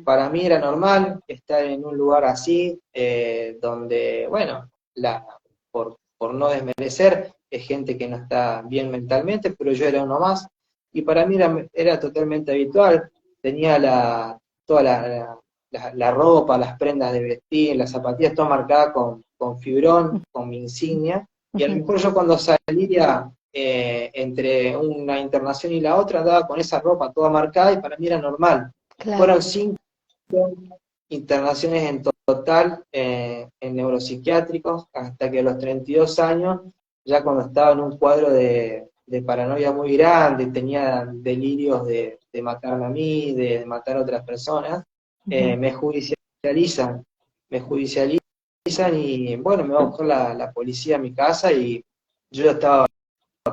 Speaker 2: para mí era normal estar en un lugar así, donde, bueno, por no desmerecer, es gente que no está bien mentalmente, pero yo era uno más, y para mí era totalmente habitual, tenía toda la ropa, las prendas de vestir, las zapatillas, todo marcada con fibrón, con mi insignia, y a lo
Speaker 1: ujú,
Speaker 2: mejor yo cuando salía entre una internación y la otra andaba con esa ropa toda marcada y para mí era normal.
Speaker 1: claro.
Speaker 2: Fueron 5 internaciones en total en neuropsiquiátricos, hasta que a los 32 años, ya cuando estaba en un cuadro de paranoia muy grande, tenía delirios de matarme a mí, de matar a otras personas,
Speaker 1: Ujú.
Speaker 2: me judicializan, me judicializan y bueno, me va a buscar la policía a mi casa y yo estaba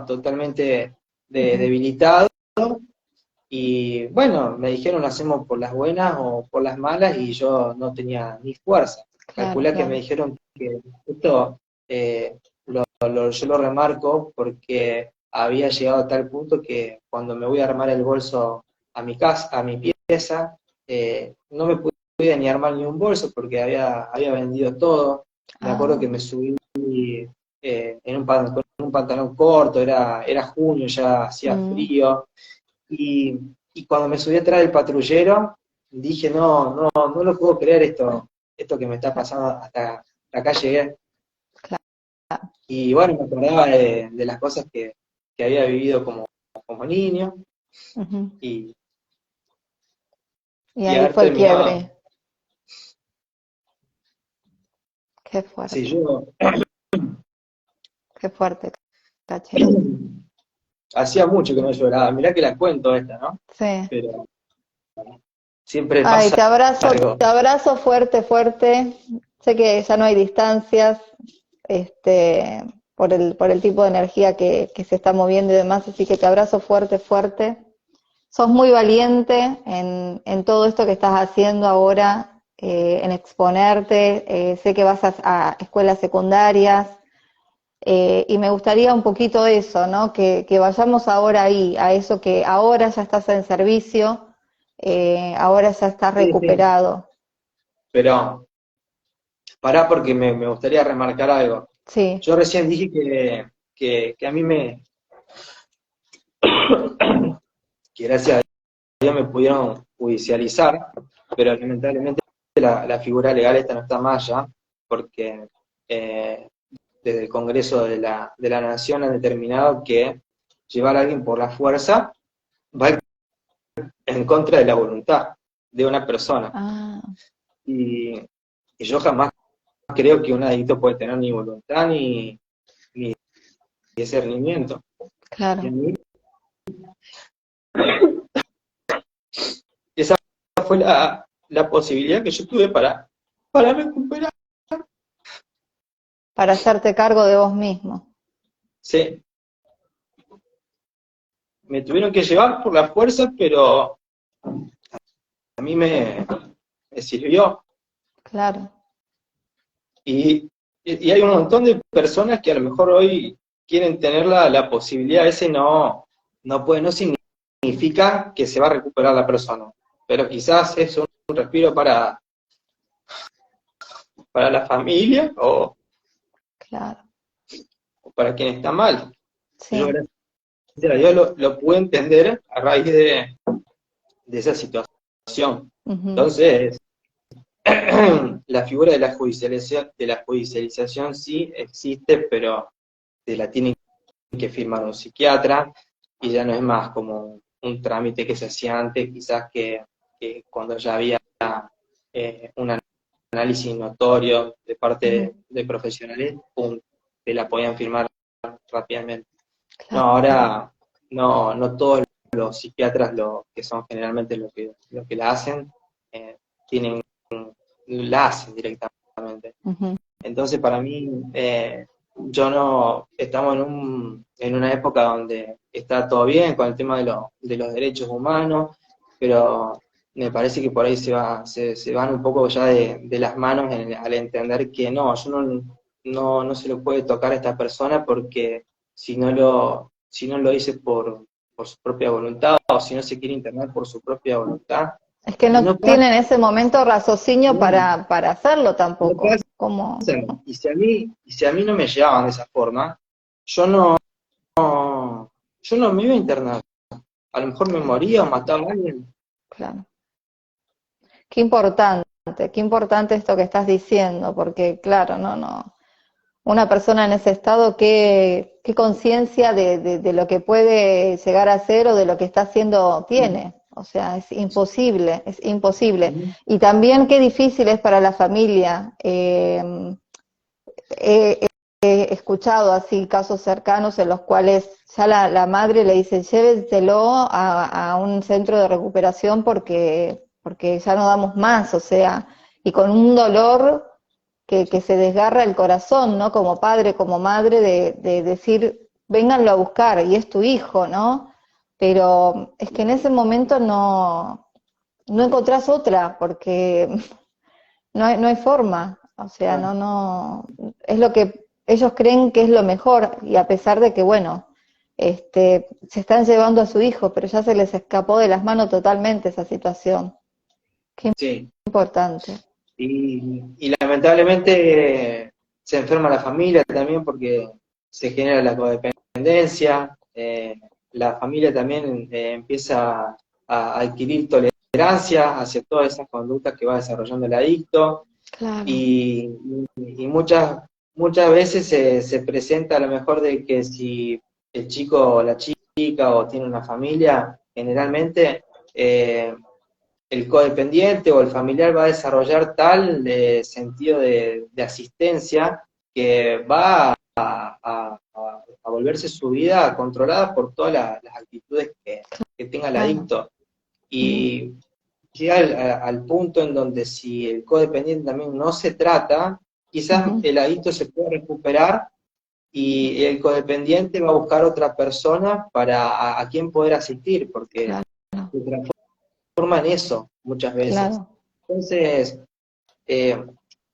Speaker 2: totalmente
Speaker 1: Ujú.
Speaker 2: debilitado y bueno, me dijeron lo hacemos por las buenas o por las malas y yo no tenía ni fuerza.
Speaker 1: Claro,
Speaker 2: Calculá que me
Speaker 1: claro.
Speaker 2: dijeron que esto yo lo remarco porque había llegado a tal punto que cuando me voy a armar el bolso a mi casa, a mi pieza, no me pude ni armar ni un bolso porque había vendido todo. Me acuerdo que
Speaker 1: Ah,
Speaker 2: me subí con un pantalón corto, era junio, ya hacía
Speaker 1: mm,
Speaker 2: frío y, y cuando me subí atrás del patrullero, dije, no lo puedo creer esto que me está
Speaker 1: claro,
Speaker 2: pasando hasta acá llegué.
Speaker 1: claro.
Speaker 2: Y bueno, me acordaba de las cosas que había vivido como niño
Speaker 1: Ujú.
Speaker 2: y,
Speaker 1: Y
Speaker 2: y
Speaker 1: ahí
Speaker 2: haber
Speaker 1: fue el
Speaker 2: terminado.
Speaker 1: quiebre. Qué
Speaker 2: Si
Speaker 1: fuerte,
Speaker 2: yo
Speaker 1: qué fuerte, Cachi.
Speaker 2: hacía mucho que no lloraba, mirá que la cuento esta, ¿no?
Speaker 1: Sí.
Speaker 2: Pero siempre
Speaker 1: Ay,
Speaker 2: pasa algo.
Speaker 1: te abrazo fuerte, fuerte. Sé que ya no hay distancias, este, por el tipo de energía que se está moviendo y demás, así que te abrazo fuerte, fuerte. Sos muy valiente en todo esto que estás haciendo ahora, en exponerte. Sé que vas a escuelas secundarias, Y me gustaría un poquito eso, ¿no? Que vayamos ahora ahí, a eso que ahora ya estás en servicio, ahora ya estás
Speaker 2: Sí, sí,
Speaker 1: recuperado.
Speaker 2: pero pará porque me gustaría remarcar algo.
Speaker 1: Sí,
Speaker 2: Yo recién dije que a mí que gracias a Dios me pudieron judicializar, pero lamentablemente la figura legal esta no está más ya, porque eh, desde el Congreso de la Nación han determinado que llevar a alguien por la fuerza va en contra de la voluntad de una persona.
Speaker 1: ah,
Speaker 2: Y yo jamás creo que un adicto puede tener ni voluntad ni discernimiento. Y a
Speaker 1: claro,
Speaker 2: mí esa fue la posibilidad que yo tuve para recuperar.
Speaker 1: para hacerte cargo de vos mismo.
Speaker 2: Sí, me tuvieron que llevar por la fuerza, pero a mí me sirvió.
Speaker 1: Claro,
Speaker 2: Y hay un montón de personas que a lo mejor hoy quieren tener la posibilidad, ese no significa que se va a recuperar la persona, pero quizás es un respiro para la familia
Speaker 1: claro,
Speaker 2: o para quien está mal. Yo,
Speaker 1: sí,
Speaker 2: gracias a Dios, lo pude entender a raíz de esa situación.
Speaker 1: ujú,
Speaker 2: Entonces, la figura de la judicialización sí existe, pero te la tiene que firmar un psiquiatra y ya no es más como un trámite que se hacía antes, quizás que cuando ya había un análisis notorio de parte
Speaker 1: ujú,
Speaker 2: de profesionales, pum, te la podían firmar rápidamente. No,
Speaker 1: claro,
Speaker 2: ahora no todos los psiquiatras que son generalmente los que la hacen, tienen, la hacen directamente.
Speaker 1: ujú,
Speaker 2: Entonces, para mí, yo no, estamos en una época donde está todo bien con el tema de los derechos humanos, pero me parece que por ahí se van un poco ya de las manos al entender que no, yo no se lo puede tocar a esta persona porque si no lo hice por su propia voluntad o si no se quiere internar por su propia voluntad,
Speaker 1: es que
Speaker 2: y
Speaker 1: no
Speaker 2: no pasa,
Speaker 1: tienen ese momento raciocinio para hacerlo
Speaker 2: no
Speaker 1: tampoco.
Speaker 2: pasa.
Speaker 1: ¿Cómo?
Speaker 2: Y si a mí no me llevaban de esa forma, yo yo no me iba a internar. A lo mejor me
Speaker 1: Claro,
Speaker 2: moría o mataba a alguien.
Speaker 1: claro. Qué importante esto que estás diciendo, porque claro, no. Una persona en ese estado, qué conciencia de lo que puede llegar a ser o de lo que está haciendo tiene. O sea, es imposible, es imposible.
Speaker 2: Ujú.
Speaker 1: Y también qué difícil es para la familia. He escuchado así casos cercanos en los cuales ya la madre le dice, llévenselo a un centro de recuperación porque ya no damos más, o sea, y con un dolor que se desgarra el corazón, ¿no? Como padre, como madre, de decir, vénganlo a buscar, y es tu hijo, ¿no? Pero es que en ese momento no encontrás otra, porque no hay forma, o sea,
Speaker 2: Ah,
Speaker 1: es lo que ellos creen que es lo mejor, y a pesar de que, bueno, se están llevando a su hijo, pero ya se les escapó de las manos totalmente esa situación. Qué
Speaker 2: sí.
Speaker 1: importante.
Speaker 2: Y lamentablemente se enferma la familia también porque se genera la codependencia. La familia también empieza a adquirir tolerancia hacia todas esas conductas que va desarrollando el adicto.
Speaker 1: Claro.
Speaker 2: Y, y muchas veces se presenta a lo mejor de que si el chico o la chica o tiene una familia, generalmente el codependiente o el familiar va a desarrollar tal sentido de asistencia que va a volverse su vida controlada por todas las actitudes que tenga el
Speaker 1: Claro.
Speaker 2: adicto.
Speaker 1: Ujú,
Speaker 2: Y llega al punto en donde si el codependiente también no se trata, quizás
Speaker 1: ujú,
Speaker 2: el adicto se puede recuperar y el codependiente va a buscar otra persona a quien poder asistir, porque
Speaker 1: claro,
Speaker 2: se transforma en eso muchas veces.
Speaker 1: claro.
Speaker 2: Entonces,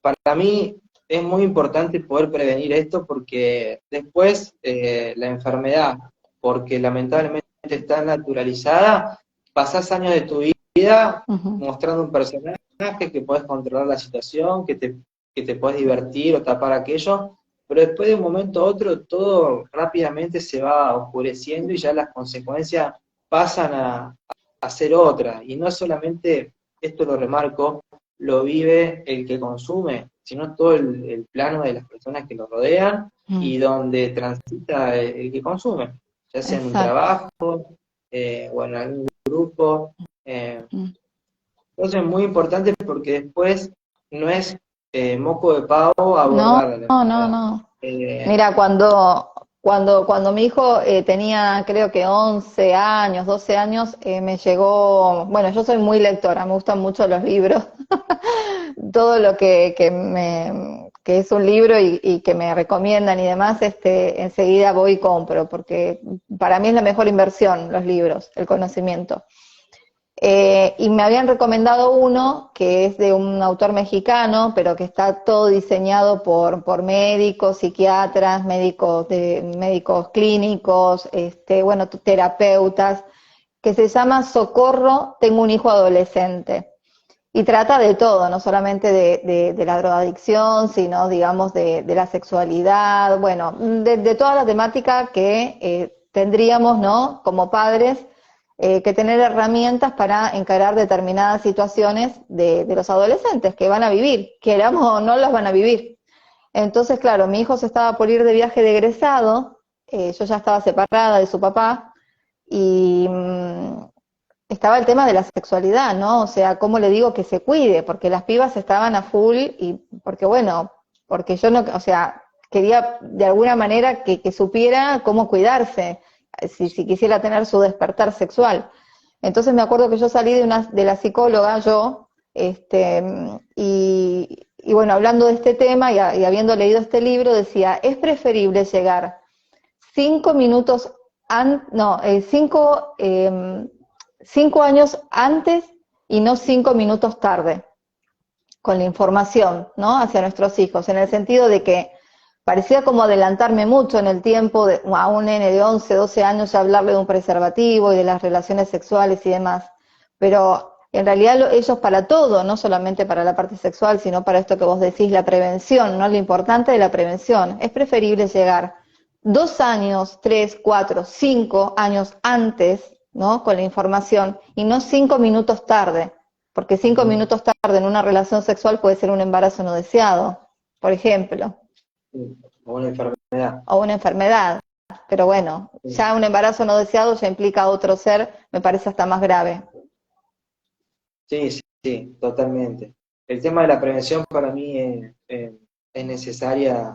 Speaker 2: para mí es muy importante poder prevenir esto porque después la enfermedad, porque lamentablemente está naturalizada, pasás años de tu vida
Speaker 1: Ujú.
Speaker 2: mostrando un personaje que puedes controlar la situación, que te puedes divertir o tapar aquello, pero después de un momento a otro todo rápidamente se va oscureciendo y ya las consecuencias pasan a ser otras. Y no solamente, esto lo remarco, lo vive el que consume, sino todo el plano de las personas que lo rodean
Speaker 1: Mm.
Speaker 2: y donde transita el que consume, ya sea en un
Speaker 1: Exacto.
Speaker 2: trabajo o en algún grupo. eh,
Speaker 1: Mm.
Speaker 2: entonces es muy importante porque después no es moco de pavo
Speaker 1: No,
Speaker 2: abordar la
Speaker 1: no,
Speaker 2: enfermedad.
Speaker 1: no.
Speaker 2: Eh,
Speaker 1: Mira, cuando mi hijo tenía creo que 11 años, 12 años, me llegó, bueno, yo soy muy lectora, me gustan mucho los libros, todo lo que es un libro y que me recomiendan y demás, enseguida voy y compro, porque para mí es la mejor inversión, los libros, el conocimiento. Y me habían recomendado uno que es de un autor mexicano, pero que está todo diseñado por médicos, psiquiatras, médicos clínicos, bueno, terapeutas, que se llama Socorro, tengo un hijo adolescente. Y trata de todo, no solamente de la drogadicción, sino, digamos, de la sexualidad, bueno, de toda la temática que tendríamos, ¿no? Como padres, que tener herramientas para encarar determinadas situaciones de los adolescentes que van a vivir, queramos o no las van a vivir. Entonces, claro, mi hijo se estaba por ir de viaje de egresado, yo ya estaba separada de su papá, y estaba el tema de la sexualidad, ¿no? O sea, ¿cómo le digo que se cuide? Porque las pibas estaban a full y porque, bueno, porque yo no, o sea, quería de alguna manera que supiera cómo cuidarse, si quisiera tener su despertar sexual. Entonces me acuerdo que yo salí de la psicóloga, yo, y bueno, hablando de este tema y habiendo leído este libro, decía, es preferible llegar 5 minutos, no, 5 años antes y no 5 minutos tarde con la información, ¿no? Hacia nuestros hijos, en el sentido de que parecía como adelantarme mucho en el tiempo a un nene de 11, 12 años ya hablarle de un preservativo y de las relaciones sexuales y demás, pero en realidad ellos para todo, no solamente para la parte sexual, sino para esto que vos decís, la prevención, ¿no? Lo importante de la prevención, es preferible llegar 2 años, 3, 4, 5 años antes, ¿no? Con la información y no 5 minutos tarde, porque cinco
Speaker 2: Ujú.
Speaker 1: minutos tarde en una relación sexual puede ser un embarazo no deseado, por ejemplo,
Speaker 2: o una enfermedad.
Speaker 1: o una enfermedad. Pero bueno,
Speaker 2: Sí,
Speaker 1: ya un embarazo no deseado ya implica a otro ser, me parece hasta más grave.
Speaker 2: sí, sí, sí, totalmente. El tema de la prevención para mí es necesaria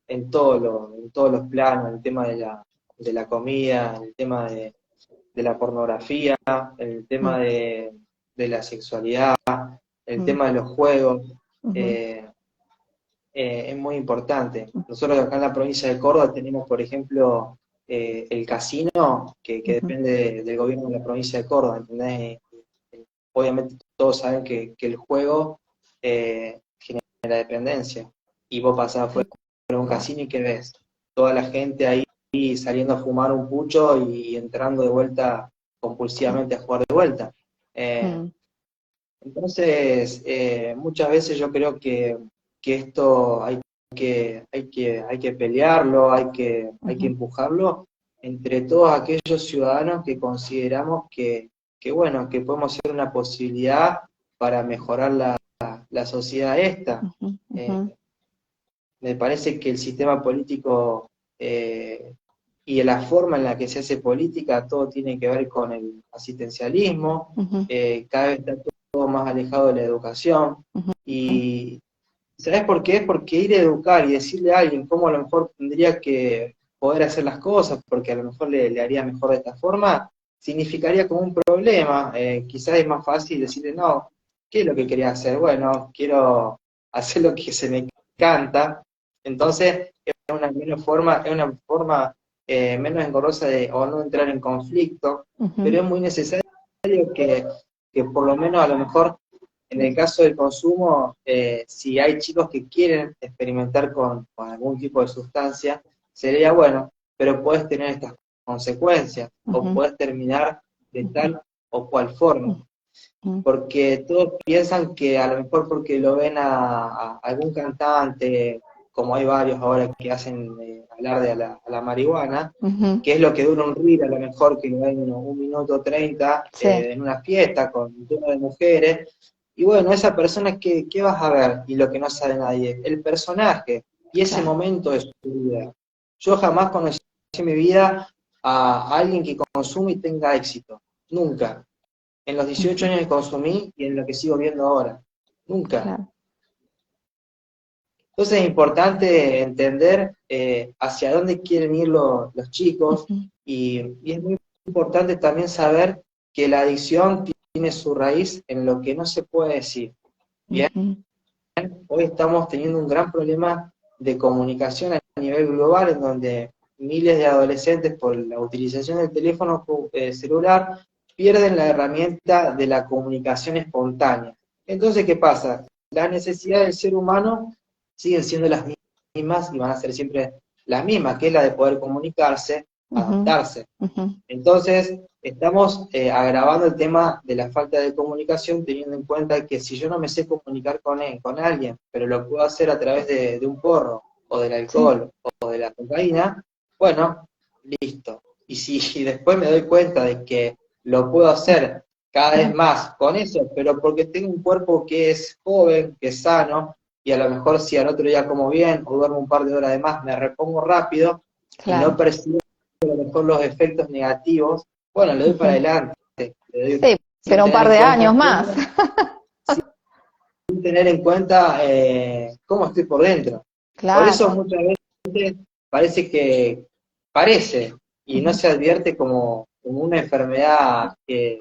Speaker 2: en todos los planos, el tema de la comida, el tema de la pornografía, el tema
Speaker 1: Mm,
Speaker 2: de la sexualidad, el
Speaker 1: mm,
Speaker 2: tema de los juegos.
Speaker 1: ujú,
Speaker 2: eh, es muy importante. Nosotros acá en la provincia de Córdoba tenemos, por ejemplo, el casino, que
Speaker 1: ujú,
Speaker 2: depende del gobierno de la provincia de Córdoba, ¿entendés? Obviamente todos saben que el juego genera dependencia. Y vos pasás
Speaker 1: tal
Speaker 2: afuera de un
Speaker 1: cual.
Speaker 2: casino y ¿qué ves? Toda la gente ahí saliendo a fumar un pucho y entrando de vuelta compulsivamente a jugar de vuelta. Eh,
Speaker 1: Mm,
Speaker 2: entonces, muchas veces yo creo que esto hay que pelearlo, hay que
Speaker 1: ujú,
Speaker 2: empujarlo entre todos aquellos ciudadanos que consideramos bueno, que podemos ser una posibilidad para mejorar la sociedad esta.
Speaker 1: ujú, ujú,
Speaker 2: Eh, Me parece que el sistema político y la forma en la que se hace política, todo tiene que ver con el asistencialismo,
Speaker 1: ujú,
Speaker 2: cada vez está todo más alejado de la educación.
Speaker 1: ujú,
Speaker 2: Y ¿sabes por qué? Porque ir a educar y decirle a alguien cómo a lo mejor tendría que poder hacer las cosas, porque a lo mejor le haría mejor de esta forma, significaría como un problema. Quizás es más fácil decirle, no, ¿qué es lo que quería hacer? Bueno, quiero hacer lo que se me canta. Entonces, es una forma menos engorrosa de o no entrar en conflicto,
Speaker 1: ujú,
Speaker 2: pero es muy necesario que, que por lo menos a lo mejor en el caso del consumo, si hay chicos que quieren experimentar con algún tipo de sustancia, sería bueno, pero puedes tener estas consecuencias, o puedes terminar de tal o cual forma. Porque todos piensan que a lo mejor porque lo ven a algún cantante, como hay varios ahora que hacen hablar de la marihuana, que es lo que dura un reel, a lo mejor que lo ven 1 minuto 30
Speaker 1: Sí.
Speaker 2: En una fiesta con un turno de mujeres, y bueno, esa persona, ¿qué vas a ver? Y lo que no sabe nadie, el personaje, y ese
Speaker 1: Claro.
Speaker 2: momento de su vida. Yo jamás conocí en mi vida a alguien que consume y tenga éxito, nunca. En los 18 años que consumí y en lo que sigo viendo ahora. Nunca.
Speaker 1: Claro.
Speaker 2: Entonces es importante entender hacia dónde quieren ir los chicos y es muy importante también saber que la adicción tiene su raíz en lo que no se puede decir. Bien, hoy estamos teniendo un gran problema de comunicación a nivel global en donde miles de adolescentes por la utilización del teléfono celular pierden la herramienta de la comunicación espontánea. Entonces, ¿qué pasa? Las necesidades del ser humano siguen siendo las mismas y van a ser siempre las mismas, que es la de poder comunicarse, adaptarse. Entonces, estamos agravando el tema de la falta de comunicación, teniendo en cuenta que si yo no me sé comunicar con alguien, pero lo puedo hacer a través de un porro, o del alcohol, o de la cocaína, bueno, listo. Y si después me doy cuenta de que lo puedo hacer cada vez más con eso, pero porque tengo un cuerpo que es joven, que es sano, y a lo mejor si al otro día como bien, o duermo un par de horas de más, me repongo rápido, y no percibo a lo mejor los efectos negativos, bueno, le doy para adelante. Le doy,
Speaker 1: sí, pero un par de años más.
Speaker 2: Sin tener en cuenta cómo estoy por dentro.
Speaker 1: Claro.
Speaker 2: Por eso muchas veces parece, y no se advierte como una enfermedad que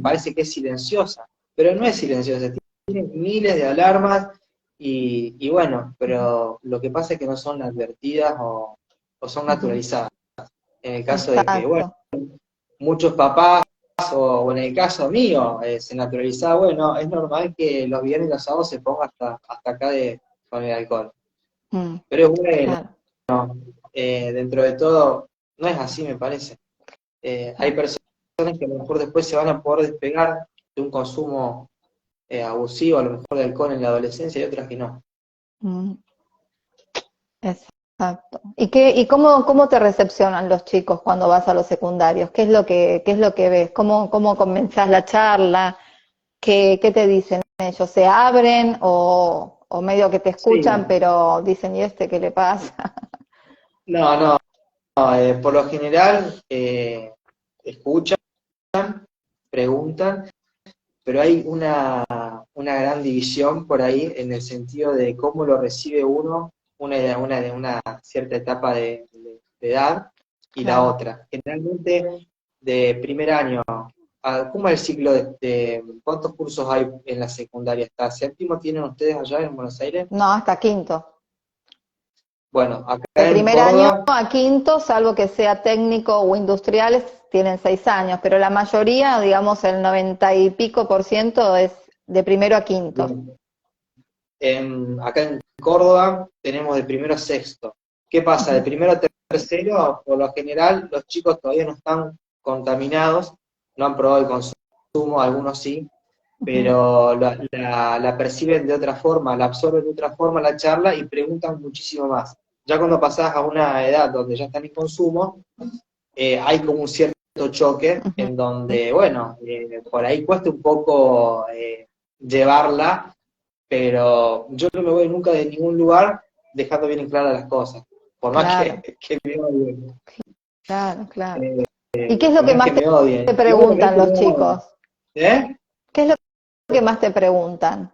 Speaker 2: parece que es silenciosa, pero no es silenciosa, tiene miles de alarmas y bueno, pero lo que pasa es que no son advertidas o son naturalizadas. En el caso de que, bueno, muchos papás, o en el caso mío, se naturalizaba, bueno, es normal que los viernes y los sábados se ponga hasta acá con el alcohol. Pero es bueno, dentro de todo, no es así, me parece. Hay personas que a lo mejor después se van a poder despegar de un consumo abusivo, a lo mejor de alcohol en la adolescencia, y otras que no.
Speaker 1: Exacto. ¿Y cómo te recepcionan los chicos cuando vas a los secundarios? ¿Qué es lo que ves? ¿Cómo comenzás la charla? ¿Qué te dicen ellos? ¿Se abren o medio que te escuchan,
Speaker 2: Sí.
Speaker 1: pero dicen, ¿y este qué le pasa?
Speaker 2: No, por lo general escuchan, preguntan, pero hay una gran división por ahí en el sentido de cómo lo recibe uno, de una cierta etapa de edad y la otra. Generalmente de primer año, ¿cómo es el ciclo de cuántos cursos hay en la secundaria? ¿Hasta séptimo tienen ustedes allá en Buenos Aires?
Speaker 1: No, hasta quinto.
Speaker 2: Bueno, acá
Speaker 1: De
Speaker 2: en
Speaker 1: primer año
Speaker 2: Córdoba,
Speaker 1: a quinto, salvo que sea técnico o industriales, tienen 6 años, pero la mayoría, digamos el 90 y pico % es de primero a quinto.
Speaker 2: acá en Córdoba tenemos de primero a sexto. ¿Qué pasa? De primero a tercero, por lo general, los chicos todavía no están contaminados, no han probado el consumo, algunos sí, pero la perciben de otra forma, la absorben de otra forma la charla y preguntan muchísimo más. Ya cuando pasás a una edad donde ya están en consumo, hay como un cierto choque en donde, bueno, por ahí cuesta un poco llevarla, pero yo no me voy nunca de ningún lugar dejando bien en claras las cosas, por más que me odien.
Speaker 1: Claro. ¿Y qué es lo
Speaker 2: Por
Speaker 1: que
Speaker 2: más
Speaker 1: más
Speaker 2: que me odien.
Speaker 1: te
Speaker 2: Y
Speaker 1: preguntan
Speaker 2: obviamente
Speaker 1: los
Speaker 2: no,
Speaker 1: chicos?
Speaker 2: ¿eh?
Speaker 1: ¿Qué es lo que más te preguntan?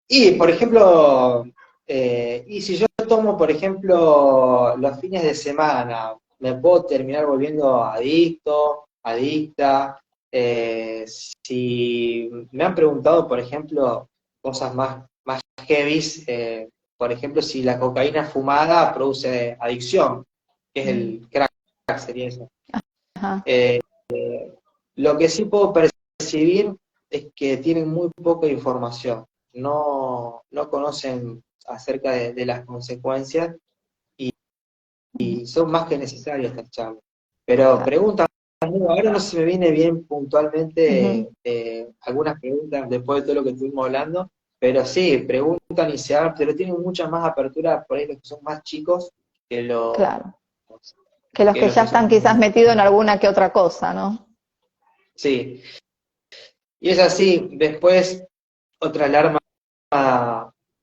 Speaker 2: Y, por ejemplo, y si yo tomo, por ejemplo, los fines de semana, me puedo terminar volviendo adicto, adicta. Si me han preguntado, por ejemplo, cosas más heavies, por ejemplo, si la cocaína fumada produce adicción, que es el crack, sería eso.
Speaker 1: Ajá.
Speaker 2: Lo que sí puedo percibir es que tienen muy poca información, no conocen acerca de las consecuencias y son más que necesarias estas charlas. Pero
Speaker 1: Claro.
Speaker 2: preguntas, ahora no se me viene bien
Speaker 1: Ujú.
Speaker 2: puntualmente algunas preguntas después de todo lo que estuvimos hablando, pero sí, preguntan y se abren, pero tienen mucha más apertura por ahí los que son más chicos que los,
Speaker 1: Claro. Que los
Speaker 2: que
Speaker 1: que
Speaker 2: los
Speaker 1: ya
Speaker 2: que
Speaker 1: están
Speaker 2: son más
Speaker 1: quizás metidos en
Speaker 2: grandes.
Speaker 1: alguna que otra cosa, ¿no?
Speaker 2: Sí, y es así. Después, otra alarma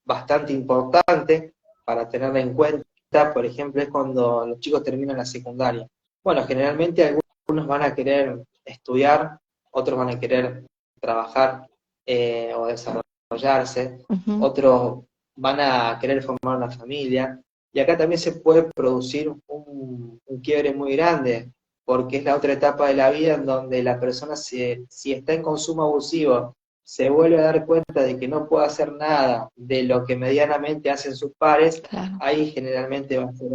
Speaker 2: bastante importante para tenerla en cuenta, por ejemplo, es cuando los chicos terminan la secundaria. Bueno, generalmente algunos van a querer estudiar, otros van a querer trabajar o desarrollarse,
Speaker 1: Ujú.
Speaker 2: otros van a querer formar una familia, y acá también se puede producir un quiebre muy grande, porque es la otra etapa de la vida en donde la persona, si está en consumo abusivo, se vuelve a dar cuenta de que no puede hacer nada de lo que medianamente hacen sus pares,
Speaker 1: Claro.
Speaker 2: ahí generalmente va a ser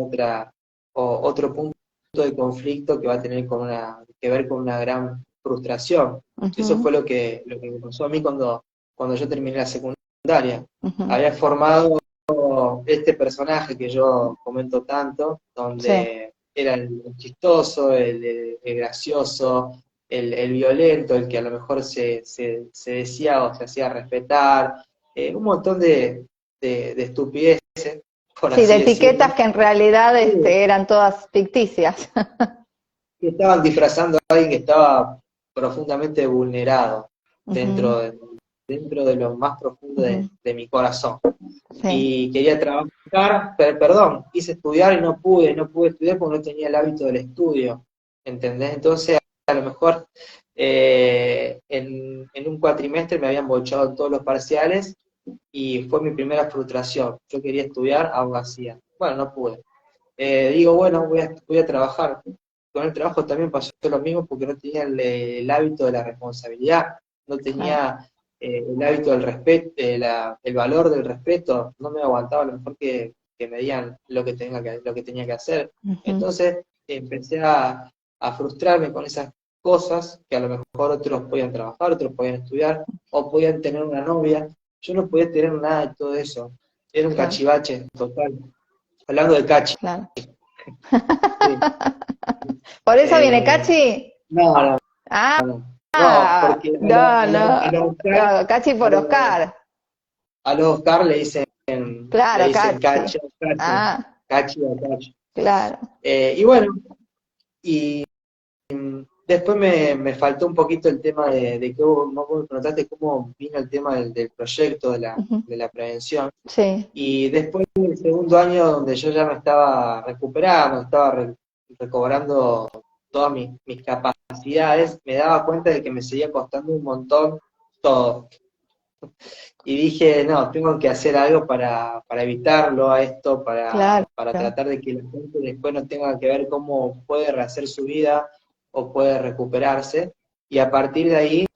Speaker 2: otro punto de conflicto que va a tener que ver con una gran frustración. Eso
Speaker 1: Ujú.
Speaker 2: fue lo que me pasó a mí cuando yo terminé la secundaria.
Speaker 1: Ujú.
Speaker 2: Había formado este personaje que yo comento tanto,
Speaker 1: Sí.
Speaker 2: donde era el chistoso, el gracioso, el violento, el que a lo mejor se decía o se hacía respetar, un montón de estupideces, por
Speaker 1: Sí, de
Speaker 2: así decirlo,
Speaker 1: etiquetas que en realidad
Speaker 2: que
Speaker 1: eran todas ficticias.
Speaker 2: estaban disfrazando a alguien que estaba profundamente vulnerado
Speaker 1: Ujú.
Speaker 2: dentro dentro de lo más profundo
Speaker 1: Ujú.
Speaker 2: de mi corazón.
Speaker 1: Sí.
Speaker 2: Y quería trabajar, perdón, quise estudiar y no pude estudiar porque no tenía el hábito del estudio, ¿entendés? Entonces, a lo mejor en un cuatrimestre me habían bochado en todos los parciales y fue mi primera frustración. Yo quería estudiar, aún hacía. Bueno, no pude. Digo, bueno, voy a trabajar. Con el trabajo también pasó lo mismo porque no tenía el hábito de la responsabilidad, no
Speaker 1: Claro.
Speaker 2: tenía el hábito del respeto, el valor del respeto, no me aguantaba a lo mejor que me digan lo que tenía que hacer.
Speaker 1: Ujú.
Speaker 2: Entonces empecé a frustrarme con esas cosas que a lo mejor otros podían trabajar, otros podían estudiar, o podían tener una novia. Yo no podía tener nada de todo eso. Era un
Speaker 1: Claro.
Speaker 2: cachivache total. Hablando de cachi.
Speaker 1: Claro.
Speaker 2: Sí.
Speaker 1: ¿Por eso viene
Speaker 2: Eh,
Speaker 1: Cachi?
Speaker 2: no, no,
Speaker 1: Ah,
Speaker 2: no, porque
Speaker 1: no, no.
Speaker 2: Oscar,
Speaker 1: No, Cachi
Speaker 2: a
Speaker 1: por
Speaker 2: los,
Speaker 1: Oscar.
Speaker 2: a los Oscar le
Speaker 1: Claro,
Speaker 2: dicen
Speaker 1: Cachi.
Speaker 2: cacho, cacho,
Speaker 1: Ah,
Speaker 2: cachi o cacho.
Speaker 1: claro.
Speaker 2: Y bueno, y después me faltó un poquito el tema de que vos me preguntaste cómo vino el tema del proyecto de la,
Speaker 1: Ujú.
Speaker 2: de la prevención.
Speaker 1: Sí.
Speaker 2: Y después del segundo año donde yo ya me estaba recuperando, estaba recobrando todas mis capacidades, me daba cuenta de que me seguía costando un montón todo. Y dije, no, tengo que hacer algo para evitarlo a esto, para,
Speaker 1: Claro.
Speaker 2: para tratar de que la gente después no tenga que ver cómo puede rehacer su vida o puede recuperarse. Y a partir de ahí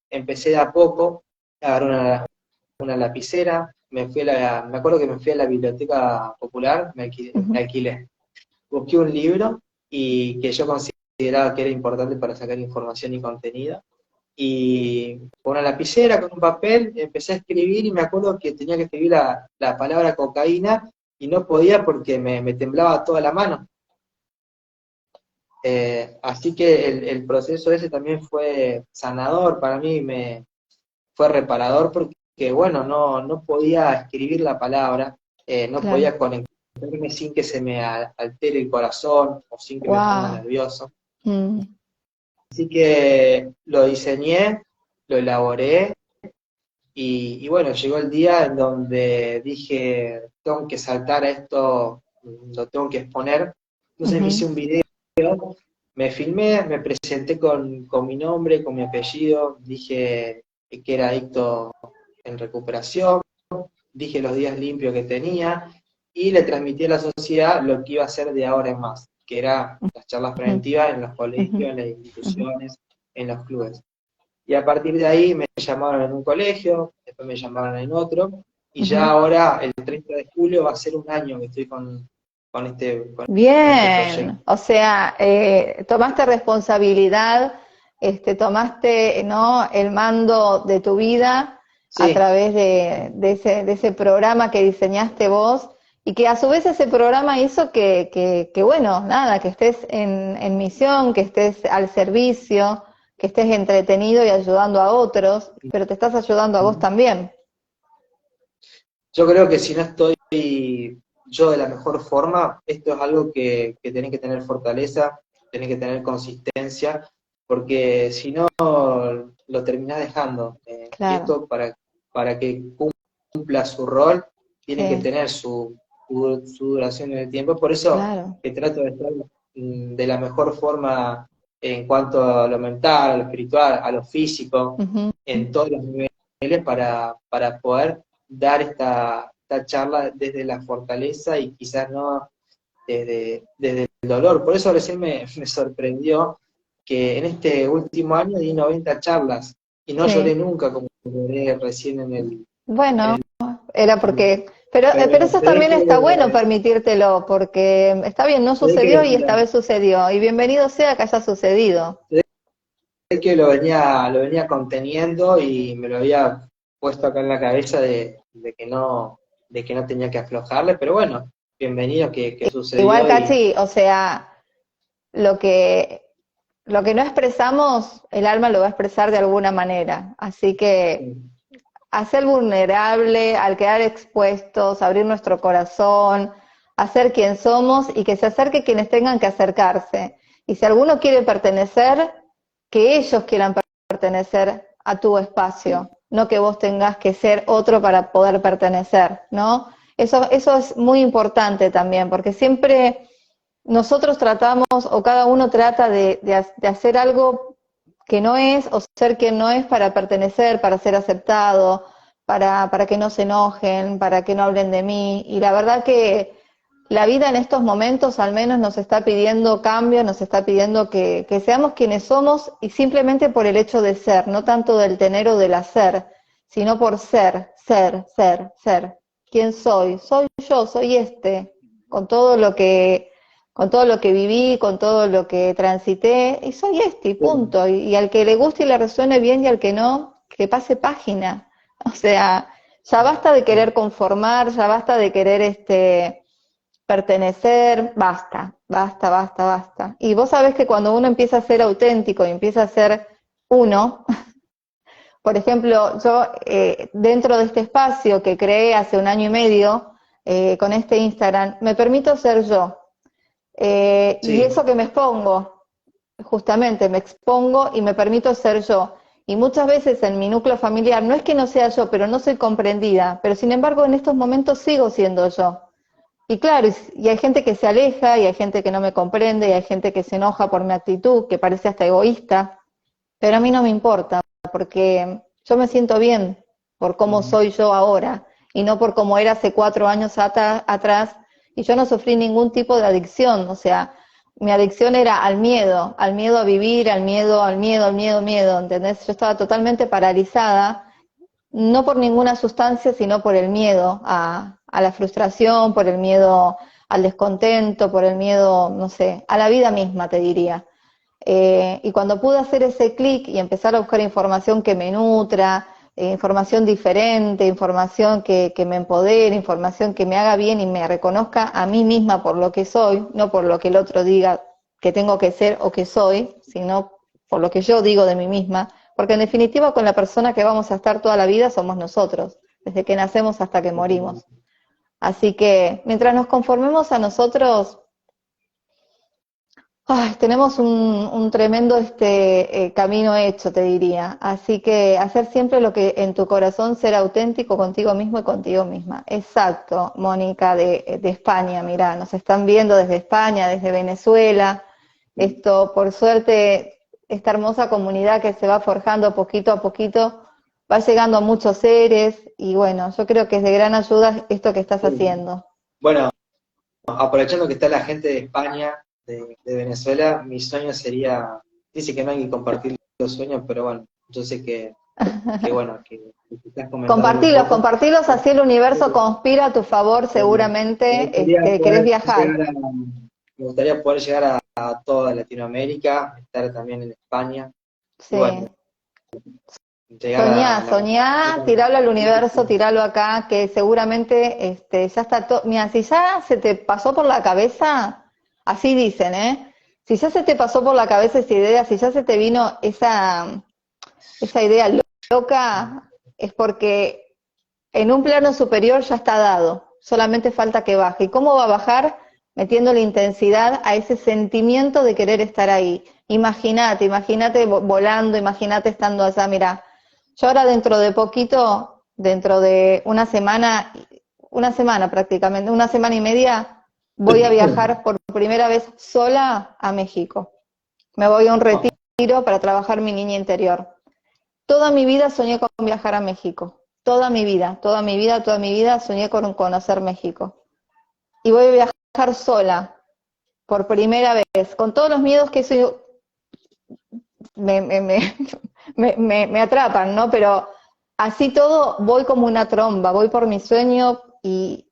Speaker 2: empecé de a poco, agarré una lapicera, me acuerdo que me fui a la biblioteca popular, me
Speaker 1: Ujú.
Speaker 2: alquilé, busqué un libro y que yo consideraba que era importante para sacar información y contenido, y con una lapicera, con un papel, empecé a escribir y me acuerdo que tenía que escribir la palabra cocaína y no podía porque me temblaba toda la mano. Así que el proceso ese también fue sanador para mí, fue reparador porque, bueno, no podía escribir la palabra, no
Speaker 1: Claro.
Speaker 2: podía conectarme sin que se me altere el corazón o sin que me ponga
Speaker 1: Wow.
Speaker 2: nervioso.
Speaker 1: Mm.
Speaker 2: Así que lo diseñé, lo elaboré y bueno, llegó el día en donde dije, tengo que saltar a esto, lo tengo que exponer. Entonces me hice
Speaker 1: Ujú.
Speaker 2: un video, me filmé, me presenté con mi nombre, con mi apellido, dije que era adicto en recuperación, dije los días limpios que tenía y le transmití a la sociedad lo que iba a hacer de ahora en más, que era las charlas
Speaker 1: Ujú.
Speaker 2: preventivas en los
Speaker 1: Ujú.
Speaker 2: colegios, en las
Speaker 1: Ujú.
Speaker 2: instituciones, en los clubes. Y a partir de ahí me llamaron en un colegio, después me llamaron en otro, y ya
Speaker 1: Ujú.
Speaker 2: ahora, el 30 de julio, va a ser un año que estoy con este
Speaker 1: Bien,
Speaker 2: proyecto.
Speaker 1: o sea, tomaste responsabilidad, tomaste, ¿no?, el mando de tu vida a
Speaker 2: Sí,
Speaker 1: través de ese programa que diseñaste vos, y que a su vez ese programa hizo que bueno, nada, que estés en misión, que estés al servicio, que estés entretenido y ayudando a otros, pero te estás ayudando a vos también.
Speaker 2: yo creo que si no estoy yo de la mejor forma, esto es algo que tenés que tener fortaleza, tenés que tener consistencia, porque si no lo terminás dejando. Y
Speaker 1: Claro,
Speaker 2: esto para que cumpla su rol, tiene que
Speaker 1: sí,
Speaker 2: tener su duración en el tiempo. Por eso
Speaker 1: claro.
Speaker 2: que trato de estar de la mejor forma en cuanto a lo mental, a lo espiritual, a lo físico,
Speaker 1: Ujú.
Speaker 2: en todos los niveles para poder dar esta charla desde la fortaleza y quizás no desde el dolor. Por eso recién me sorprendió que en este último año di 90 charlas y no lloré
Speaker 1: Sí,
Speaker 2: nunca como lloré recién en
Speaker 1: bueno,
Speaker 2: el...
Speaker 1: era porque, pero eso
Speaker 2: Pero
Speaker 1: también está bueno permitírtelo, porque está bien, no
Speaker 2: se ve
Speaker 1: sucedió y esta vez sucedió, y bienvenido sea que haya sucedido.
Speaker 2: que lo venía conteniendo y me lo había puesto acá en la cabeza de que no tenía que aflojarle, pero bueno, bienvenido que
Speaker 1: Igual,
Speaker 2: sucedió y
Speaker 1: Cachi, o sea, lo que, lo que no expresamos, el alma lo va a expresar de alguna manera, así que hacer vulnerable, al quedar expuestos, abrir nuestro corazón, hacer quien somos y que se acerque quienes tengan que acercarse. Y si alguno quiere pertenecer, que ellos quieran pertenecer a tu espacio, no que vos tengas que ser otro para poder pertenecer, ¿no? Eso es muy importante también, porque siempre nosotros tratamos, o cada uno trata de hacer algo que no es, o ser quien no es para pertenecer, para ser aceptado, para que no se enojen, para que no hablen de mí. Y la verdad que la vida en estos momentos al menos nos está pidiendo cambio, nos está pidiendo que seamos quienes somos, y simplemente por el hecho de ser, no tanto del tener o del hacer, sino por ser. ¿Quién soy? Soy yo, soy con todo lo que con todo lo que viví, con todo lo que transité, y soy y punto. Y al que le guste y le resuene bien, y al que no, que pase página. O sea, ya basta de querer conformar, ya basta de querer pertenecer, basta. Y vos sabés que cuando uno empieza a ser auténtico y empieza a ser uno, por ejemplo, yo dentro de este espacio que creé hace un año y medio, con este Instagram, me permito ser yo. Y
Speaker 2: sí,
Speaker 1: eso que me expongo, justamente me expongo y me permito ser yo. Y muchas veces en mi núcleo familiar, no es que no sea yo, pero no soy comprendida, pero sin embargo en estos momentos sigo siendo yo. Y claro, y hay gente que se aleja, y hay gente que no me comprende, y hay gente que se enoja por mi actitud, que parece hasta egoísta, pero a mí no me importa, porque yo me siento bien por cómo soy yo ahora, y no por cómo era hace 4 años atrás, y yo no sufrí ningún tipo de adicción. O sea, mi adicción era al miedo a vivir, al miedo, ¿entendés? Yo estaba totalmente paralizada, no por ninguna sustancia, sino por el miedo a la frustración, por el miedo al descontento, por el miedo, no sé, a la vida misma, te diría. Y cuando pude hacer ese clic y empezar a buscar información que me nutra, información diferente, información que me empodere, información que me haga bien y me reconozca a mí misma por lo que soy, no por lo que el otro diga que tengo que ser o que soy, sino por lo que yo digo de mí misma, porque en definitiva con la persona que vamos a estar toda la vida somos nosotros, desde que nacemos hasta que morimos. Así que mientras nos conformemos a nosotros, ay, tenemos un tremendo camino hecho, te diría. Así que hacer siempre lo que en tu corazón, ser auténtico contigo mismo y contigo misma. Exacto, Mónica de España, mira, nos están viendo desde España, desde Venezuela. Esto, por suerte, esta hermosa comunidad que se va forjando poquito a poquito, va llegando a muchos seres, y bueno, yo creo que es de gran ayuda esto que estás haciendo.
Speaker 2: bueno, aprovechando que está la gente de España, de Venezuela, mi sueño sería, dice que no hay que compartir los sueños, pero bueno, yo sé que bueno, que estás comentándolo un poco.
Speaker 1: Compartilos, así el universo conspira a tu favor,
Speaker 2: Me
Speaker 1: seguramente.
Speaker 2: gustaría
Speaker 1: ¿Querés
Speaker 2: poder
Speaker 1: viajar?
Speaker 2: me gustaría poder llegar a toda Latinoamérica, estar también en España, Y
Speaker 1: Sí.
Speaker 2: bueno, llegar
Speaker 1: Soñá,
Speaker 2: a la
Speaker 1: soñá, tiralo al universo, tiralo acá, que seguramente ya está todo. Mira, si ya se te pasó por la cabeza, así dicen, ¿eh? Si ya se te pasó por la cabeza esa idea, si ya se te vino esa idea loca, es porque en un plano superior ya está dado, solamente falta que baje. ¿Y cómo va a bajar? Metiéndole intensidad a ese sentimiento de querer estar ahí. Imagínate volando, imagínate estando allá, mira. Yo ahora dentro de poquito, dentro de una semana prácticamente, una semana y media, voy a viajar por primera vez sola a México. Me voy a un retiro para trabajar mi niña interior. Toda mi vida soñé con viajar a México. Toda mi vida, toda mi vida, toda mi vida soñé con conocer México. Y voy a viajar sola, por primera vez, con todos los miedos que eso me, me, me, me atrapan, ¿no? Pero así todo voy como una tromba, voy por mi sueño y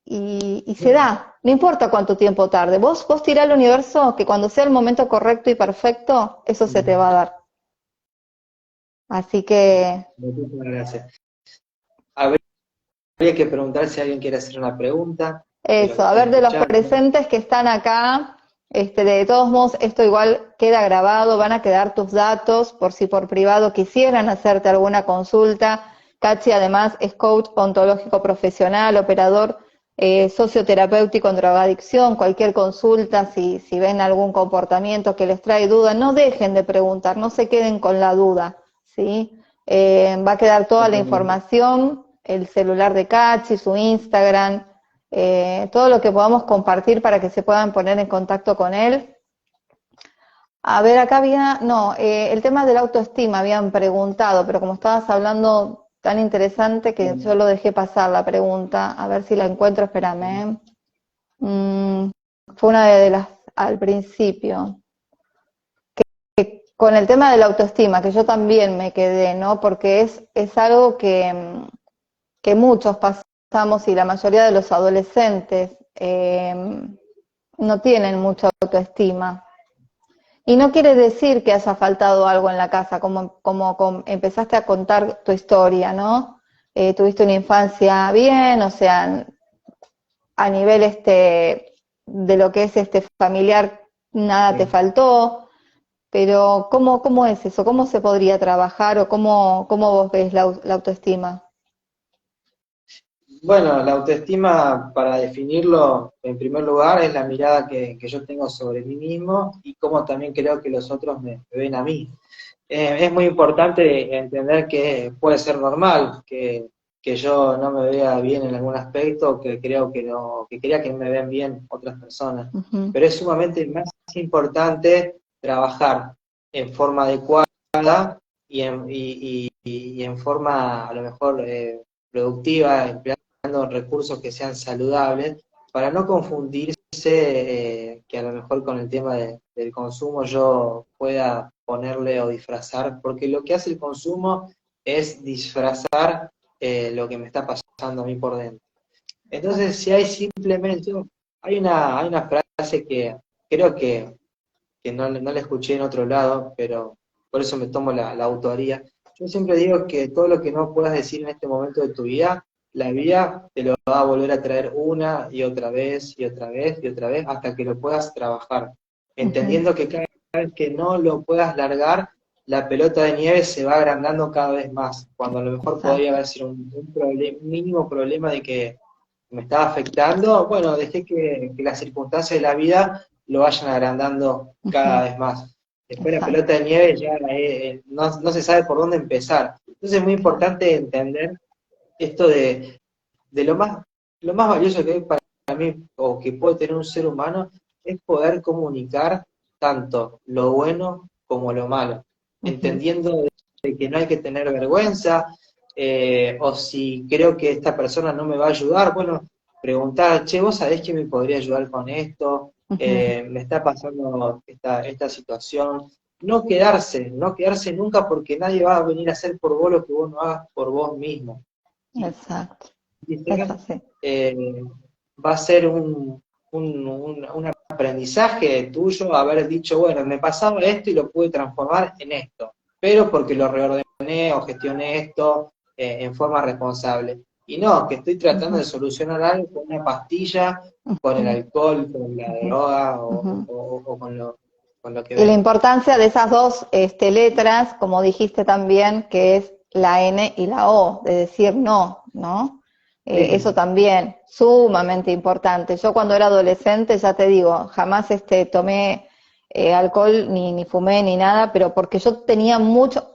Speaker 1: se da. No importa cuánto tiempo tarde. Vos tirá al universo que cuando sea el momento correcto y perfecto, eso se te va a dar. Así que
Speaker 2: Muchísimas gracias. Habría que preguntar si alguien quiere hacer una pregunta de los
Speaker 1: eso,
Speaker 2: que
Speaker 1: a
Speaker 2: están
Speaker 1: ver de los
Speaker 2: escuchando.
Speaker 1: presentes que están acá, de todos modos esto igual queda grabado, van a quedar tus datos por si por privado quisieran hacerte alguna consulta. Cachi además es coach ontológico profesional, operador socioterapéutico en drogadicción, cualquier consulta, si ven algún comportamiento que les trae duda, no dejen de preguntar, no se queden con la duda, ¿sí? Va a quedar toda la información, el celular de Cachi, su Instagram, todo lo que podamos compartir para que se puedan poner en contacto con él. A ver, acá había, no, el tema de la autoestima habían preguntado, pero como estabas hablando tan interesante que yo lo dejé pasar la pregunta, a ver si la encuentro, espérame. Fue una de las al principio. Con el tema de la autoestima, que yo también me quedé, ¿no? Porque es algo que muchos pasamos y la mayoría de los adolescentes no tienen mucha autoestima. Y no quiere decir que haya faltado algo en la casa, como empezaste a contar tu historia, ¿no? Tuviste una infancia bien, o sea, a nivel de lo que es familiar, nada te faltó, pero ¿cómo es eso? ¿Cómo se podría trabajar o cómo vos ves la autoestima?
Speaker 2: Bueno, la autoestima, para definirlo, en primer lugar, es la mirada que yo tengo sobre mí mismo y cómo también creo que los otros me ven a mí. Es muy importante entender que puede ser normal que yo no me vea bien en algún aspecto, que creo que no, que quería que me ven bien otras personas.
Speaker 1: Ujú.
Speaker 2: Pero es sumamente más importante trabajar en forma adecuada y en forma a lo mejor productiva, empleando recursos que sean saludables, para no confundirse que a lo mejor con el tema del consumo yo pueda ponerle o disfrazar, porque lo que hace el consumo es disfrazar lo que me está pasando a mí por dentro. Entonces, si hay simplemente, hay una frase que creo que no la escuché en otro lado, pero por eso me tomo la autoría. Yo siempre digo que todo lo que no puedas decir en este momento de tu vida, la vida te lo va a volver a traer una y otra vez y otra vez y otra vez hasta que lo puedas trabajar,
Speaker 1: Ujú.
Speaker 2: entendiendo que cada vez que no lo puedas largar, la pelota de nieve se va agrandando cada vez más, cuando a lo mejor podría
Speaker 1: Exacto.
Speaker 2: haber sido un mínimo problema de que me estaba afectando, bueno, dejé que las circunstancias de la vida lo vayan agrandando
Speaker 1: Ujú.
Speaker 2: cada vez más. Después la
Speaker 1: Exacto.
Speaker 2: pelota de nieve ya no se sabe por dónde empezar. Entonces es muy
Speaker 1: Claro.
Speaker 2: importante entender esto de lo más valioso que hay para mí, o que puede tener un ser humano, es poder comunicar tanto lo bueno como lo malo,
Speaker 1: Ujú.
Speaker 2: entendiendo de que no hay que tener vergüenza, o si creo que esta persona no me va a ayudar, bueno, preguntar, che, ¿vos sabés que me podría ayudar con esto?
Speaker 1: Ujú.
Speaker 2: Me está pasando esta situación. No quedarse nunca porque nadie va a venir a hacer por vos lo que vos no hagas por vos mismo.
Speaker 1: Exacto. Es
Speaker 2: Quizás
Speaker 1: así.
Speaker 2: eh, va a ser un aprendizaje tuyo haber dicho, bueno, me pasaba esto y lo pude transformar en esto. pero porque lo reordené o gestioné esto en forma responsable. Y no, que estoy tratando de solucionar algo con una pastilla, con el alcohol, con la droga o con lo que
Speaker 1: Y la
Speaker 2: venga.
Speaker 1: importancia de esas dos letras, como dijiste también, que es la N y la O, de decir no, ¿no? Eso
Speaker 2: Sí,
Speaker 1: también, sumamente importante. Yo cuando era adolescente, ya te digo, jamás tomé alcohol, ni fumé, ni nada, pero porque yo tenía mucho,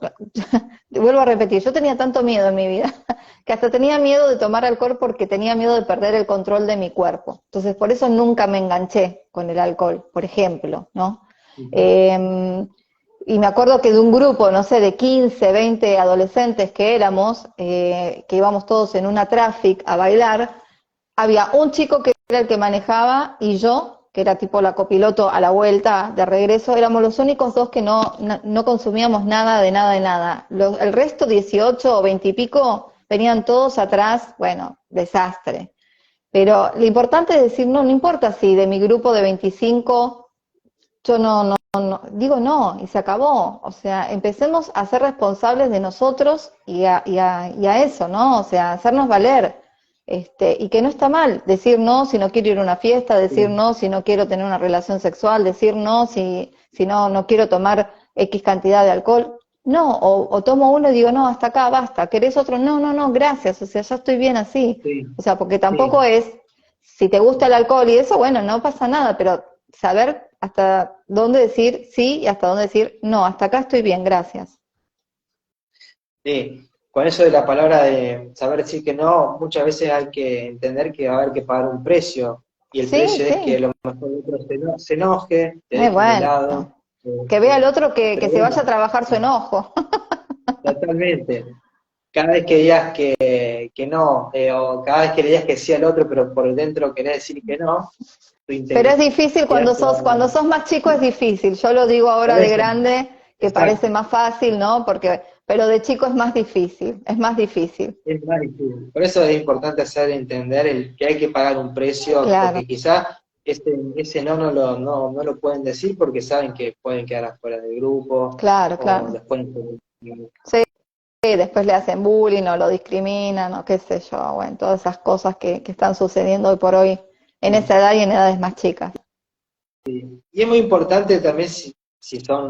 Speaker 1: vuelvo a repetir, yo tenía tanto miedo en mi vida, que hasta tenía miedo de tomar alcohol porque tenía miedo de perder el control de mi cuerpo. Entonces, por eso nunca me enganché con el alcohol, por ejemplo, ¿no?
Speaker 2: ujú,
Speaker 1: Eh, y me acuerdo que de un grupo, no sé, de 15, 20 adolescentes que éramos, que íbamos todos en una traffic a bailar, había un chico que era el que manejaba y yo, que era tipo la copiloto a la vuelta de regreso, éramos los únicos dos que no consumíamos nada de nada de nada. El resto, 18 o 20 y pico, venían todos atrás, bueno, desastre. Pero lo importante es decir, no importa si de mi grupo de 25 yo digo no, y se acabó. O sea, empecemos a ser responsables de nosotros y a eso, ¿no? O sea, hacernos valer. Y que no está mal decir no si no quiero ir a una fiesta, decir
Speaker 2: sí,
Speaker 1: no si no quiero tener una relación sexual, decir no si no quiero tomar X cantidad de alcohol. No, o tomo uno y digo, no, hasta acá, basta. ¿Querés otro? No, no, no, gracias. O sea, ya estoy bien así.
Speaker 2: sí,
Speaker 1: O sea, porque tampoco
Speaker 2: sí.
Speaker 1: es, si te gusta el alcohol y eso, bueno, no pasa nada, pero saber hasta dónde decir sí y hasta dónde decir no, hasta acá estoy bien, gracias.
Speaker 2: Sí, con eso de la palabra de saber decir que no, muchas veces hay que entender que va a haber que pagar un precio, y el
Speaker 1: Sí,
Speaker 2: precio es que a
Speaker 1: sí,
Speaker 2: lo mejor el otro se enoje, te dejen de
Speaker 1: bueno,
Speaker 2: lado,
Speaker 1: que vea al otro que
Speaker 2: pero
Speaker 1: se vaya a
Speaker 2: bueno,
Speaker 1: trabajar su enojo.
Speaker 2: totalmente. Cada vez que digas que no, o cada vez que le digas que sí al otro, pero por dentro querés decir que no, tu
Speaker 1: Pero es
Speaker 2: integridad
Speaker 1: difícil
Speaker 2: se va
Speaker 1: cuando sos más chico es difícil. Yo lo digo ahora
Speaker 2: por
Speaker 1: de
Speaker 2: eso,
Speaker 1: grande, que parece
Speaker 2: exacto.
Speaker 1: más fácil, ¿no? Pero de chico es más difícil, es más difícil.
Speaker 2: Es más difícil. Por eso es importante hacer entender que hay que pagar un precio,
Speaker 1: Claro,
Speaker 2: porque quizás ese no lo pueden decir porque saben que pueden quedar afuera del grupo
Speaker 1: claro,
Speaker 2: o
Speaker 1: claro.
Speaker 2: les pueden...
Speaker 1: Sí, después le hacen bullying o lo discriminan o qué sé yo, bueno, todas esas cosas que están sucediendo hoy por hoy en esa edad y en edades más chicas.
Speaker 2: Y es muy importante también si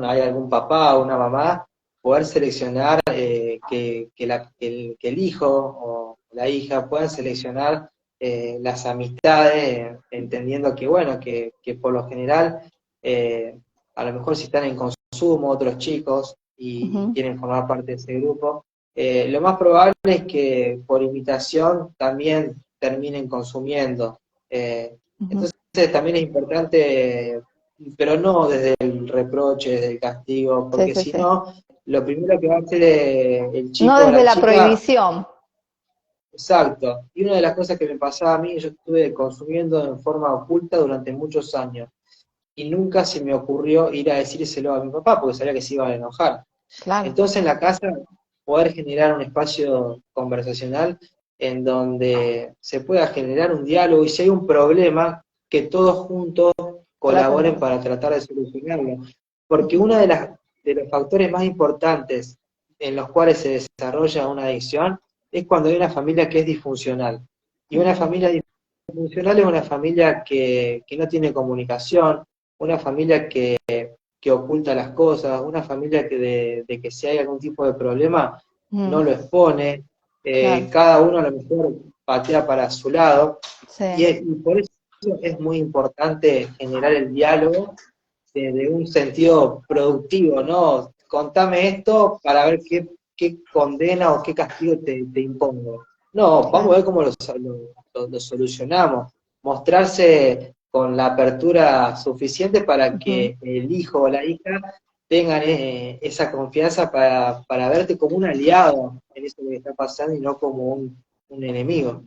Speaker 2: hay algún papá o una mamá, poder seleccionar que el hijo o la hija puedan seleccionar las amistades, entendiendo que, bueno, que por lo general, a lo mejor si están en consumo otros chicos y
Speaker 1: Ujú,
Speaker 2: quieren formar parte de ese grupo, lo más probable es que por imitación también terminen consumiendo.
Speaker 1: ujú.
Speaker 2: Entonces también es importante, pero no desde el reproche, desde el castigo,
Speaker 1: Sí,
Speaker 2: porque
Speaker 1: sí,
Speaker 2: si
Speaker 1: sí.
Speaker 2: no, lo primero que va a hacer el
Speaker 1: No
Speaker 2: chico o
Speaker 1: desde
Speaker 2: la
Speaker 1: la
Speaker 2: chica,
Speaker 1: prohibición.
Speaker 2: exacto. Y una de las cosas que me pasaba a mí, yo estuve consumiendo en forma oculta durante muchos años, y nunca se me ocurrió ir a decírselo a mi papá, porque sabía que se iba a enojar.
Speaker 1: Claro,
Speaker 2: Entonces en la casa poder generar un espacio conversacional en donde se pueda generar un diálogo y si hay un problema, que todos juntos
Speaker 1: traten de
Speaker 2: colaboren para
Speaker 1: resolver.
Speaker 2: tratar de solucionarlo. Porque
Speaker 1: Ujú,
Speaker 2: uno de los factores más importantes en los cuales se desarrolla una adicción es cuando hay una familia que es disfuncional. Y una
Speaker 1: ujú,
Speaker 2: familia disfuncional es una familia que no tiene comunicación, una familia que oculta las cosas, una familia de que si hay algún tipo de problema no
Speaker 1: ujú,
Speaker 2: lo expone,
Speaker 1: claro,
Speaker 2: cada uno a lo mejor patea para su lado,
Speaker 1: sí.
Speaker 2: y por eso es muy importante generar el diálogo de un sentido productivo, ¿no? Contame esto para ver qué condena o qué castigo te impongo. No, vamos a
Speaker 1: Claro.
Speaker 2: ver cómo lo solucionamos. Mostrarse con la apertura suficiente para
Speaker 1: Ujú.
Speaker 2: que el hijo o la hija tengan esa confianza para verte como un aliado en eso que está pasando y no como un enemigo.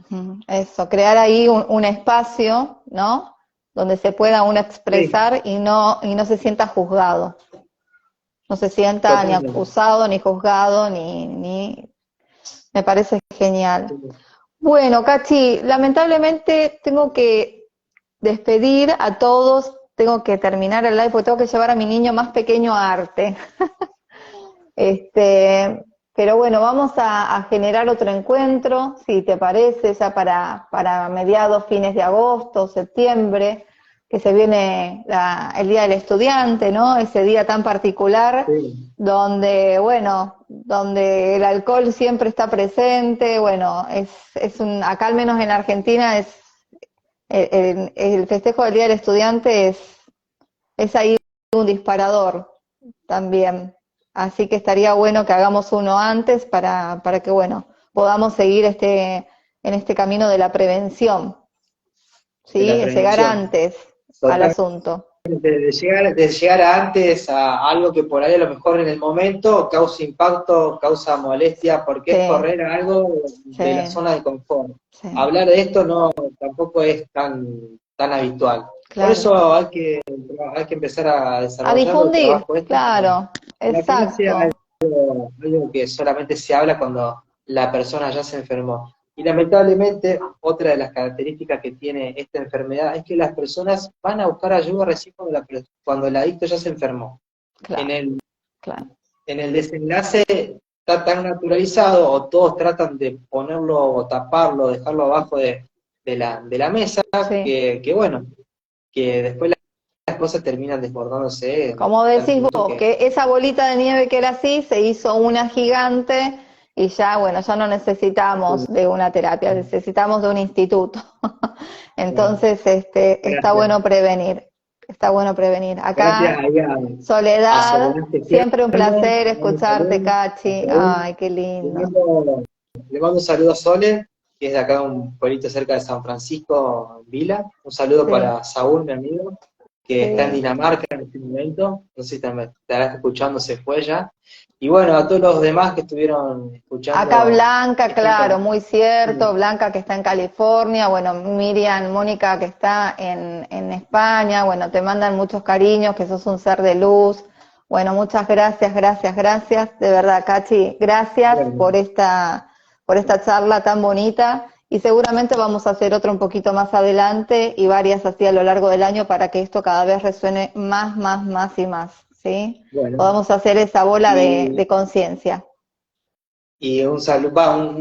Speaker 1: Ujú. Eso, crear ahí un espacio, ¿no? Donde se pueda uno
Speaker 2: Sí,
Speaker 1: expresar y no se sienta juzgado. No se sienta ni
Speaker 2: totalmente.
Speaker 1: acusado, ni juzgado, me parece genial. Bueno, Cachi, lamentablemente tengo que despedir a todos, tengo que terminar el live porque tengo que llevar a mi niño más pequeño a arte. Pero bueno, vamos a generar otro encuentro, si te parece, ya para mediados, fines de agosto, septiembre, que se viene el Día del Estudiante, ¿no? Ese día tan particular,
Speaker 2: Sí.
Speaker 1: donde, bueno, donde el alcohol siempre está presente, bueno, acá al menos en Argentina el festejo del Día del Estudiante es ahí un disparador también. Así que estaría bueno que hagamos uno antes para que, bueno, podamos seguir en este camino de la prevención,
Speaker 2: De
Speaker 1: ¿sí?
Speaker 2: la
Speaker 1: Llegar
Speaker 2: prevención.
Speaker 1: antes al
Speaker 2: Totalmente,
Speaker 1: asunto.
Speaker 2: de llegar antes a algo que por ahí a lo mejor en el momento causa impacto, causa molestia, porque
Speaker 1: Sí,
Speaker 2: es correr a algo
Speaker 1: sí,
Speaker 2: de la zona de confort.
Speaker 1: sí,
Speaker 2: Hablar de esto no tampoco es tan habitual. Por
Speaker 1: claro.
Speaker 2: eso hay que empezar a
Speaker 1: A
Speaker 2: desarrollar el
Speaker 1: difundir,
Speaker 2: trabajo este
Speaker 1: claro,
Speaker 2: para que no
Speaker 1: exacto,
Speaker 2: sea algo que solamente se habla cuando la persona ya se enfermó. Y lamentablemente, otra de las características que tiene esta enfermedad es que las personas van a buscar ayuda recién cuando el adicto ya se enfermó. En
Speaker 1: claro,
Speaker 2: el,
Speaker 1: claro.
Speaker 2: en el desenlace está tan naturalizado, o todos tratan de ponerlo o taparlo, dejarlo abajo de la mesa,
Speaker 1: Sí.
Speaker 2: que bueno, que después las cosas terminan desbordándose
Speaker 1: Como
Speaker 2: a tal
Speaker 1: decís
Speaker 2: punto
Speaker 1: vos,
Speaker 2: que...
Speaker 1: que esa bolita de nieve que era así se hizo una gigante y ya, bueno, ya no necesitamos de una terapia, necesitamos de un instituto.
Speaker 2: Bueno,
Speaker 1: Entonces, está
Speaker 2: gracias.
Speaker 1: bueno prevenir, está bueno prevenir.
Speaker 2: Gracias
Speaker 1: Acá,
Speaker 2: ahí a
Speaker 1: Soledad,
Speaker 2: Soledad
Speaker 1: siempre un
Speaker 2: Tejano,
Speaker 1: placer
Speaker 2: le mando un
Speaker 1: escucharte,
Speaker 2: saludo, a
Speaker 1: Cachi.
Speaker 2: Saúl.
Speaker 1: Ay, qué
Speaker 2: Le
Speaker 1: lindo.
Speaker 2: mando, le mando un saludo a Sole, que es de acá un pueblito cerca de San Francisco, Vila. Un saludo
Speaker 1: Sí,
Speaker 2: para Saúl, mi amigo, que está en
Speaker 1: sí.
Speaker 2: Dinamarca en este momento. No sé si me estarás escuchando, se fue ya. Y bueno, a todos los demás que estuvieron
Speaker 1: Acá
Speaker 2: escuchando
Speaker 1: Blanca,
Speaker 2: esta
Speaker 1: claro, muy cierto,
Speaker 2: conversación.
Speaker 1: Blanca que está en California, bueno, Miriam, Mónica que está en España, bueno, te mandan muchos cariños, que sos un ser de luz. Bueno, muchas gracias, gracias, gracias, de verdad, Cachi, gracias
Speaker 2: Bueno,
Speaker 1: por esta charla tan bonita y seguramente vamos a hacer otra un poquito más adelante y varias así a lo largo del año para que esto cada vez resuene más, más, más y más, ¿sí?
Speaker 2: bueno.
Speaker 1: Podamos hacer esa bola
Speaker 2: Y
Speaker 1: de conciencia.
Speaker 2: Y un saludo,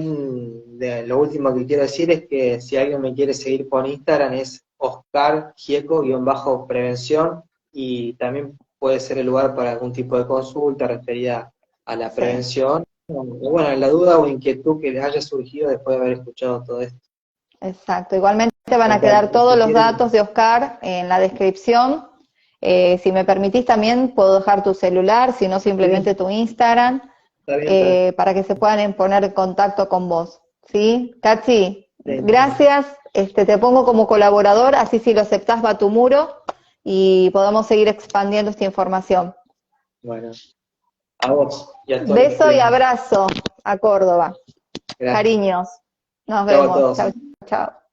Speaker 2: lo último que quiero decir es que si alguien me quiere seguir por Instagram es Oscar Gieco-prevención, y también puede ser el lugar para algún tipo de consulta referida a la
Speaker 1: Sí.
Speaker 2: prevención, o bueno, en la duda o inquietud que les haya surgido después de haber escuchado todo esto.
Speaker 1: Exacto, igualmente van a quedar
Speaker 2: Contacto,
Speaker 1: todos
Speaker 2: si
Speaker 1: los datos
Speaker 2: quieren,
Speaker 1: de Oscar en la descripción. Si me permitís también puedo dejar tu celular, si no simplemente
Speaker 2: sí,
Speaker 1: tu Instagram,
Speaker 2: está bien, está
Speaker 1: para que se puedan poner en contacto con vos. ¿Sí? Cachi,
Speaker 2: bien.
Speaker 1: gracias, te pongo como colaborador, así si lo aceptás va a tu muro y podamos seguir expandiendo esta información.
Speaker 2: Bueno, a vos y a todos los que
Speaker 1: Beso y
Speaker 2: estuvieron.
Speaker 1: abrazo a Córdoba.
Speaker 2: Gracias.
Speaker 1: Cariños. Nos
Speaker 2: Chao a
Speaker 1: vemos.
Speaker 2: todos.
Speaker 1: Chao, chao.